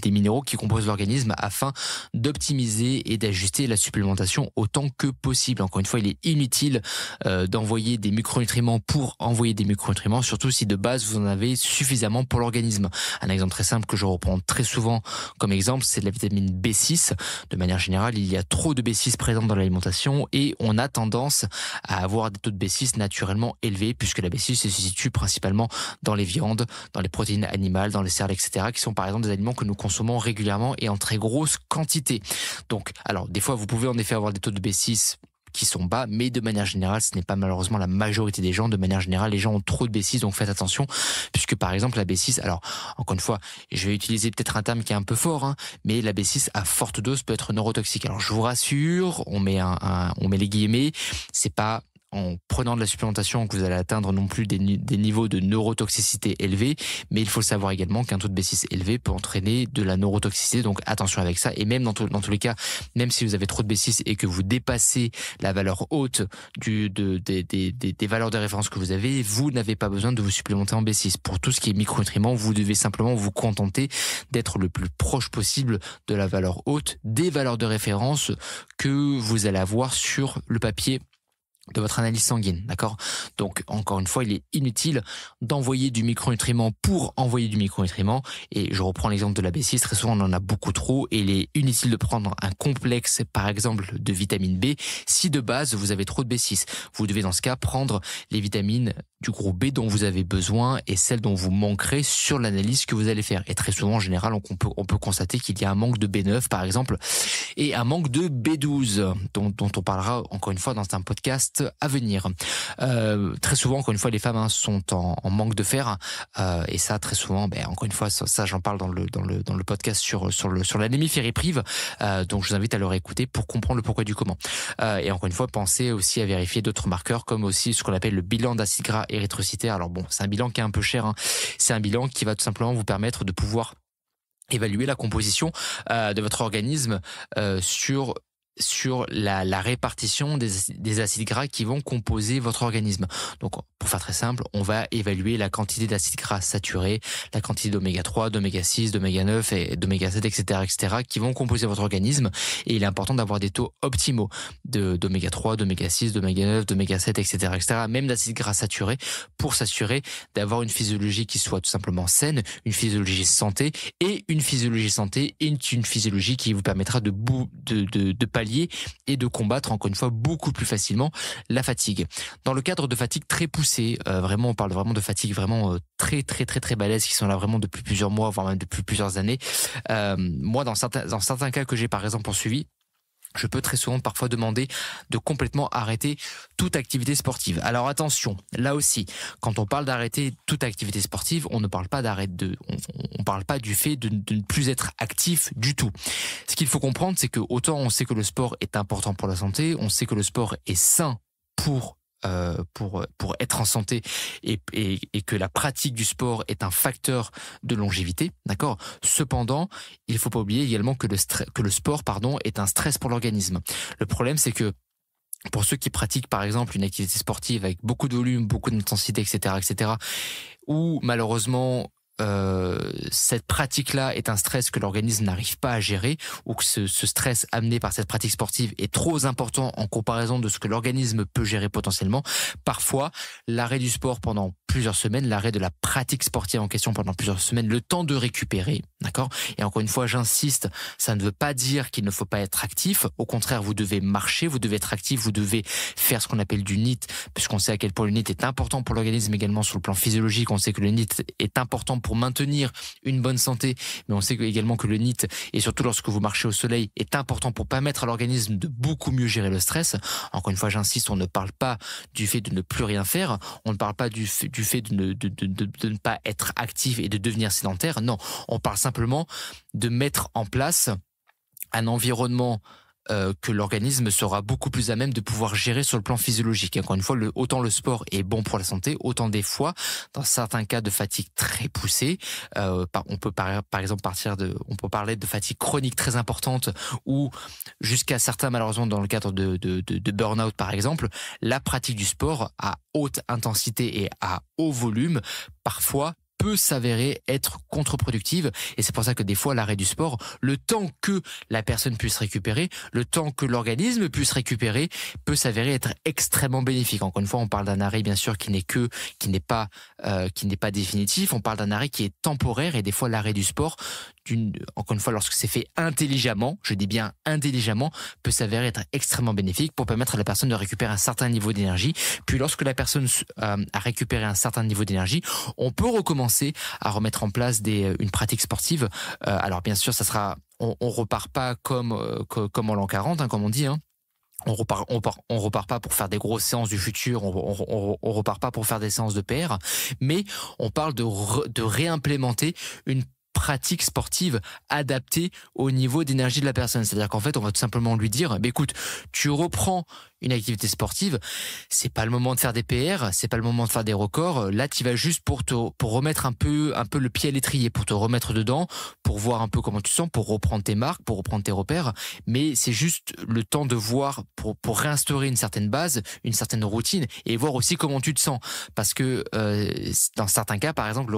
minéraux qui composent l'organisme afin d'optimiser et d'ajuster la supplémentation autant que possible. Encore une fois, il est inutile d'envoyer des micronutriments pour envoyer des micronutriments, surtout si de base vous en avez suffisamment pour l'organisme. Un exemple très simple que je reprends très souvent comme exemple, c'est de la vitamine B6. De manière générale, il y a trop de B6 présente dans l'alimentation et on a tendance à avoir des taux de B6 naturellement élevés puisque la B6 se situe principalement dans les viandes, dans les protéines animales, dans les céréales, etc., qui sont par exemple des aliments que nous consommons régulièrement et en très grosse quantité. Donc, alors, des fois, vous pouvez en effet avoir des taux de B6 qui sont bas, mais de manière générale, ce n'est pas malheureusement la majorité des gens. De manière générale, les gens ont trop de B6, donc faites attention, puisque par exemple la B6, alors encore une fois, je vais utiliser peut-être un terme qui est un peu fort, mais la B6 à forte dose peut être neurotoxique. Alors je vous rassure, on met les guillemets, c'est pas en prenant de la supplémentation que vous allez atteindre non plus des niveaux de neurotoxicité élevés, mais il faut savoir également qu'un taux de B6 élevé peut entraîner de la neurotoxicité, donc attention avec ça. Et même dans tous les cas, même si vous avez trop de B6 et que vous dépassez la valeur haute des valeurs de référence que vous avez, vous n'avez pas besoin de vous supplémenter en B6. Pour tout ce qui est micronutriments, vous devez simplement vous contenter d'être le plus proche possible de la valeur haute des valeurs de référence que vous allez avoir sur le papier de votre analyse sanguine, d'accord? Donc, encore une fois, il est inutile d'envoyer du micronutriment pour envoyer du micronutriment. Et je reprends l'exemple de la B6. Très souvent, on en a beaucoup trop et il est inutile de prendre un complexe, par exemple, de vitamine B. Si de base, vous avez trop de B6, vous devez dans ce cas prendre les vitamines du groupe B dont vous avez besoin et celles dont vous manquerez sur l'analyse que vous allez faire. Et très souvent, en général, on peut constater qu'il y a un manque de B9, par exemple, et un manque de B12, dont on parlera encore une fois dans un podcast à venir. Très souvent, encore une fois, les femmes sont en manque de fer, et ça très souvent, encore une fois, ça j'en parle dans le podcast sur l'anémie ferriprive, donc je vous invite à le réécouter pour comprendre le pourquoi du comment. Et encore une fois, pensez aussi à vérifier d'autres marqueurs comme aussi ce qu'on appelle le bilan d'acide gras érythrocytaire. Alors bon, c'est un bilan qui est un peu cher, c'est un bilan qui va tout simplement vous permettre de pouvoir évaluer la composition de votre organisme sur la répartition des acides gras qui vont composer votre organisme. Donc, pour faire très simple, on va évaluer la quantité d'acides gras saturés, la quantité d'oméga 3, d'oméga 6, d'oméga 9 et d'oméga 7, etc., qui vont composer votre organisme. Et il est important d'avoir des taux optimaux d'oméga 3, d'oméga 6, d'oméga 9, d'oméga 7, etc., même d'acides gras saturés pour s'assurer d'avoir une physiologie qui soit tout simplement saine, une physiologie santé et une physiologie qui vous permettra de pallier et de combattre encore une fois beaucoup plus facilement la fatigue. Dans le cadre de fatigue très poussée, vraiment on parle vraiment de fatigue vraiment très balèze qui sont là vraiment depuis plusieurs mois voire même depuis plusieurs années. Moi dans certains cas que j'ai par exemple en suivi, je peux très souvent parfois demander de complètement arrêter toute activité sportive. Alors attention, là aussi, quand on parle d'arrêter toute activité sportive, on ne parle pas on parle pas du fait de ne plus être actif du tout. Ce qu'il faut comprendre, c'est que autant on sait que le sport est important pour la santé, on sait que le sport est sain pour être en santé et que la pratique du sport est un facteur de longévité, d'accord. Cependant, il faut pas oublier également que le sport, est un stress pour l'organisme. Le problème, c'est que pour ceux qui pratiquent par exemple une activité sportive avec beaucoup de volume, beaucoup d'intensité, etc., où malheureusement cette pratique-là est un stress que l'organisme n'arrive pas à gérer, ou que ce stress amené par cette pratique sportive est trop important en comparaison de ce que l'organisme peut gérer potentiellement. Parfois, l'arrêt du sport pendant plusieurs semaines, l'arrêt de la pratique sportive en question pendant plusieurs semaines, le temps de récupérer, d'accord. Et encore une fois, j'insiste, ça ne veut pas dire qu'il ne faut pas être actif. Au contraire, vous devez marcher, vous devez être actif, vous devez faire ce qu'on appelle du NEAT, puisqu'on sait à quel point le NEAT est important pour l'organisme également sur le plan physiologique. On sait que le NEAT est important pour maintenir une bonne santé, mais on sait également que le NEAT, et surtout lorsque vous marchez au soleil, est important pour permettre à l'organisme de beaucoup mieux gérer le stress. Encore une fois, j'insiste, on ne parle pas du fait de ne plus rien faire, on ne parle pas du fait de ne pas être actif et de devenir sédentaire. Non, on parle simplement de mettre en place un environnement que l'organisme sera beaucoup plus à même de pouvoir gérer sur le plan physiologique. Et encore une fois, autant le sport est bon pour la santé, autant des fois, dans certains cas de fatigue très poussée, on peut par exemple on peut parler de fatigue chronique très importante, ou jusqu'à certains, malheureusement, dans le cadre de burn-out par exemple, la pratique du sport à haute intensité et à haut volume, parfois peut s'avérer être contre-productive. Et c'est pour ça que des fois, l'arrêt du sport, le temps que la personne puisse récupérer, le temps que l'organisme puisse récupérer, peut s'avérer être extrêmement bénéfique. Encore une fois, on parle d'un arrêt, bien sûr, qui n'est pas définitif. On parle d'un arrêt qui est temporaire, et des fois, l'arrêt du sport, encore une fois, lorsque c'est fait intelligemment, je dis bien intelligemment, peut s'avérer être extrêmement bénéfique pour permettre à la personne de récupérer un certain niveau d'énergie. Puis lorsque la personne a récupéré un certain niveau d'énergie, on peut recommencer à remettre en place une pratique sportive. Alors bien sûr, on repart pas comme en l'an 40, comme on dit, hein. On repart pas pour faire des grosses séances du futur, on repart pas pour faire des séances de PR, mais on parle de réimplémenter une pratique sportive adaptée au niveau d'énergie de la personne. C'est-à-dire qu'en fait, on va tout simplement lui dire, écoute, tu reprends une activité sportive, c'est pas le moment de faire des PR, c'est pas le moment de faire des records. Là, tu vas juste pour remettre un peu le pied à l'étrier, pour te remettre dedans, pour voir un peu comment tu te sens, pour reprendre tes marques, pour reprendre tes repères. Mais c'est juste le temps de voir pour réinstaurer une certaine base, une certaine routine, et voir aussi comment tu te sens. Parce que dans certains cas, par exemple,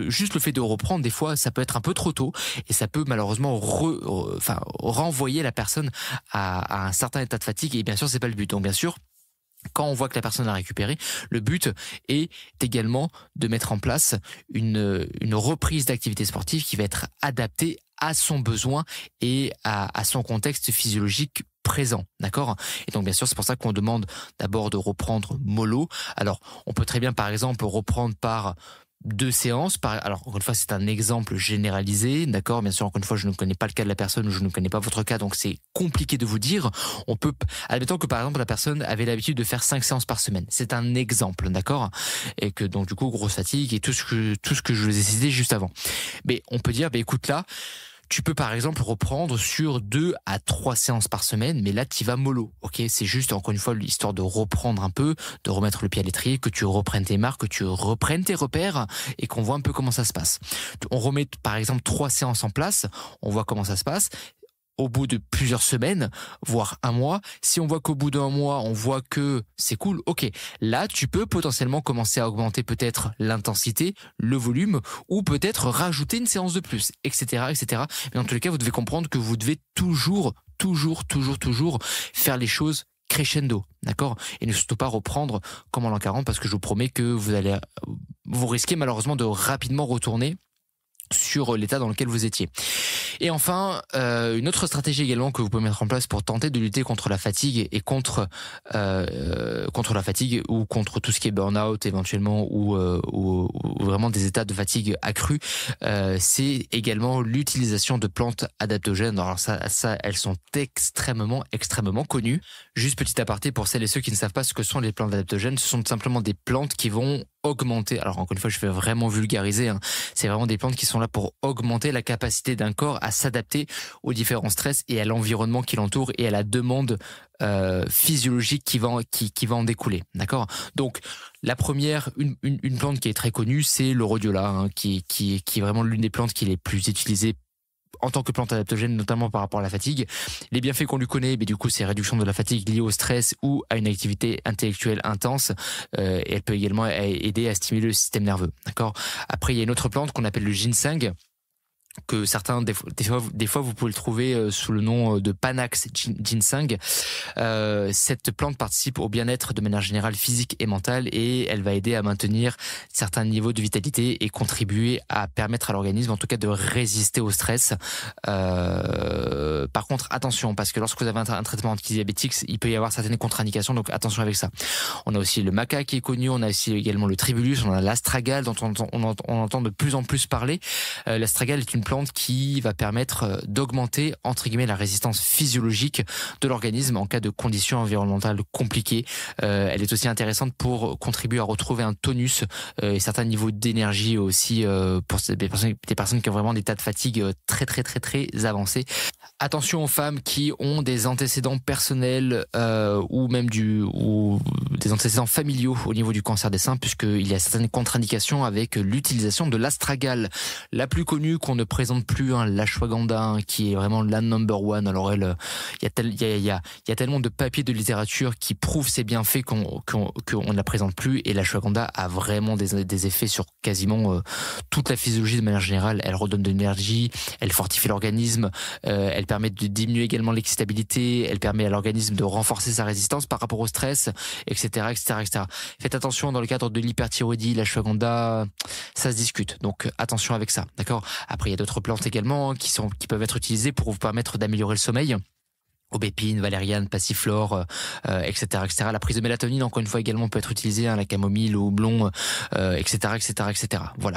juste le fait de reprendre, des fois, ça peut être un peu trop tôt, et ça peut malheureusement renvoyer la personne à un certain état de fatigue. Et bien sûr, c'est pas le but. Donc bien sûr, quand on voit que la personne a récupéré, le but est également de mettre en place une reprise d'activité sportive qui va être adaptée à son besoin et à son contexte physiologique présent, d'accord? Et donc bien sûr, c'est pour ça qu'on demande d'abord de reprendre mollo. Alors, on peut très bien par exemple reprendre par 2 séances. Alors, encore une fois, c'est un exemple généralisé, d'accord? Bien sûr, encore une fois, je ne connais pas le cas de la personne, ou je ne connais pas votre cas, donc c'est compliqué de vous dire. Admettons que par exemple, la personne avait l'habitude de faire 5 séances par semaine. C'est un exemple, d'accord? Et que donc, du coup, grosse fatigue et tout ce que je vous ai cité juste avant. Mais on peut dire, écoute là, tu peux par exemple reprendre sur 2 à 3 séances par semaine, mais là tu vas mollo, ok? C'est juste encore une fois l'histoire de reprendre un peu, de remettre le pied à l'étrier, que tu reprennes tes marques, que tu reprennes tes repères et qu'on voit un peu comment ça se passe. On remet par exemple 3 séances en place, on voit comment ça se passe. Au bout de plusieurs semaines, voire un mois, si on voit qu'au bout d'un mois, on voit que c'est cool, ok, là, tu peux potentiellement commencer à augmenter peut-être l'intensité, le volume, ou peut-être rajouter une séance de plus, etc., etc. Mais dans tous les cas, vous devez comprendre que vous devez toujours faire les choses crescendo, d'accord? Et ne surtout pas reprendre comme en l'an 40, parce que je vous promets que vous risquez malheureusement de rapidement retourner sur l'état dans lequel vous étiez. Et enfin, une autre stratégie également que vous pouvez mettre en place pour tenter de lutter contre la fatigue et contre la fatigue ou contre tout ce qui est burn-out éventuellement ou vraiment des états de fatigue accrus, c'est également l'utilisation de plantes adaptogènes. Alors ça, elles sont extrêmement connues. Juste petit aparté pour celles et ceux qui ne savent pas ce que sont les plantes adaptogènes, ce sont simplement des plantes qui vont augmenter, alors encore une fois je vais vraiment vulgariser, hein. C'est vraiment des plantes qui sont là pour augmenter la capacité d'un corps à s'adapter aux différents stress et à l'environnement qui l'entoure et à la demande physiologique qui va en découler, d'accord? Donc la première, une plante qui est très connue, c'est le rhodiola, hein, qui est vraiment l'une des plantes qui est les plus utilisées en tant que plante adaptogène, notamment par rapport à la fatigue. Les bienfaits qu'on lui connaît, mais du coup, c'est réduction de la fatigue liée au stress ou à une activité intellectuelle intense. Et elle peut également aider à stimuler le système nerveux. D'accord. Après, il y a une autre plante qu'on appelle le ginseng, que certains des fois vous pouvez le trouver sous le nom de Panax ginseng. Cette plante participe au bien-être de manière générale physique et mentale, et elle va aider à maintenir certains niveaux de vitalité et contribuer à permettre à l'organisme en tout cas de résister au stress. Par contre attention, parce que lorsque vous avez un traitement antidiabétique, il peut y avoir certaines contre-indications, donc attention avec ça. On a aussi le maca qui est connu, on a aussi également le tribulus, on a l'astragale dont on entend de plus en plus parler. L'astragale est une plante qui va permettre d'augmenter entre guillemets la résistance physiologique de l'organisme en cas de conditions environnementales compliquées. Elle est aussi intéressante pour contribuer à retrouver un tonus et certains niveaux d'énergie aussi pour des personnes qui ont vraiment des tas de fatigue très avancés. Attention aux femmes qui ont des antécédents personnels ou même ou des antécédents familiaux au niveau du cancer des seins, puisqu'il y a certaines contre-indications avec l'utilisation de l'astragale. La plus connue qu'on ne présente plus, l'ashwagandha, qui est vraiment la number one. Alors il y a tellement de papiers de littérature qui prouvent ses bienfaits qu'on ne la présente plus, et l'ashwagandha a vraiment des effets sur quasiment toute la physiologie de manière générale. Elle redonne de l'énergie, elle fortifie l'organisme, elle permet de diminuer également l'excitabilité, elle permet à l'organisme de renforcer sa résistance par rapport au stress, etc., etc., etc. Faites attention, dans le cadre de l'hyperthyroïdie, l'ashwagandha, ça se discute. Donc attention avec ça, d'accord? Après, il y a d'autres plantes également qui peuvent être utilisées pour vous permettre d'améliorer le sommeil. Aubépine, valériane, passiflore, etc., etc. La prise de mélatonine, encore une fois, également peut être utilisée, la camomille, le houblon, etc., etc., etc. Voilà.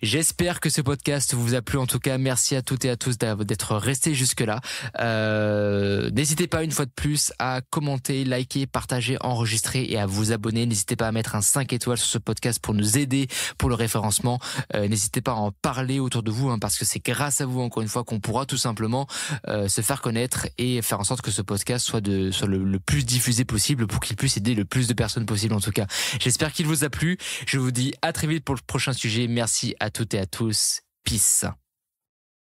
J'espère que ce podcast vous a plu. En tout cas, merci à toutes et à tous d'être restés jusque-là. N'hésitez pas, une fois de plus, à commenter, liker, partager, enregistrer et à vous abonner. N'hésitez pas à mettre un 5 étoiles sur ce podcast pour nous aider pour le référencement. N'hésitez pas à en parler autour de vous, parce que c'est grâce à vous, encore une fois, qu'on pourra tout simplement se faire connaître et faire en sorte que ce podcast soit le plus diffusé possible pour qu'il puisse aider le plus de personnes possible. En tout cas, j'espère qu'il vous a plu. Je vous dis à très vite pour le prochain sujet. Merci à toutes et à tous. Peace.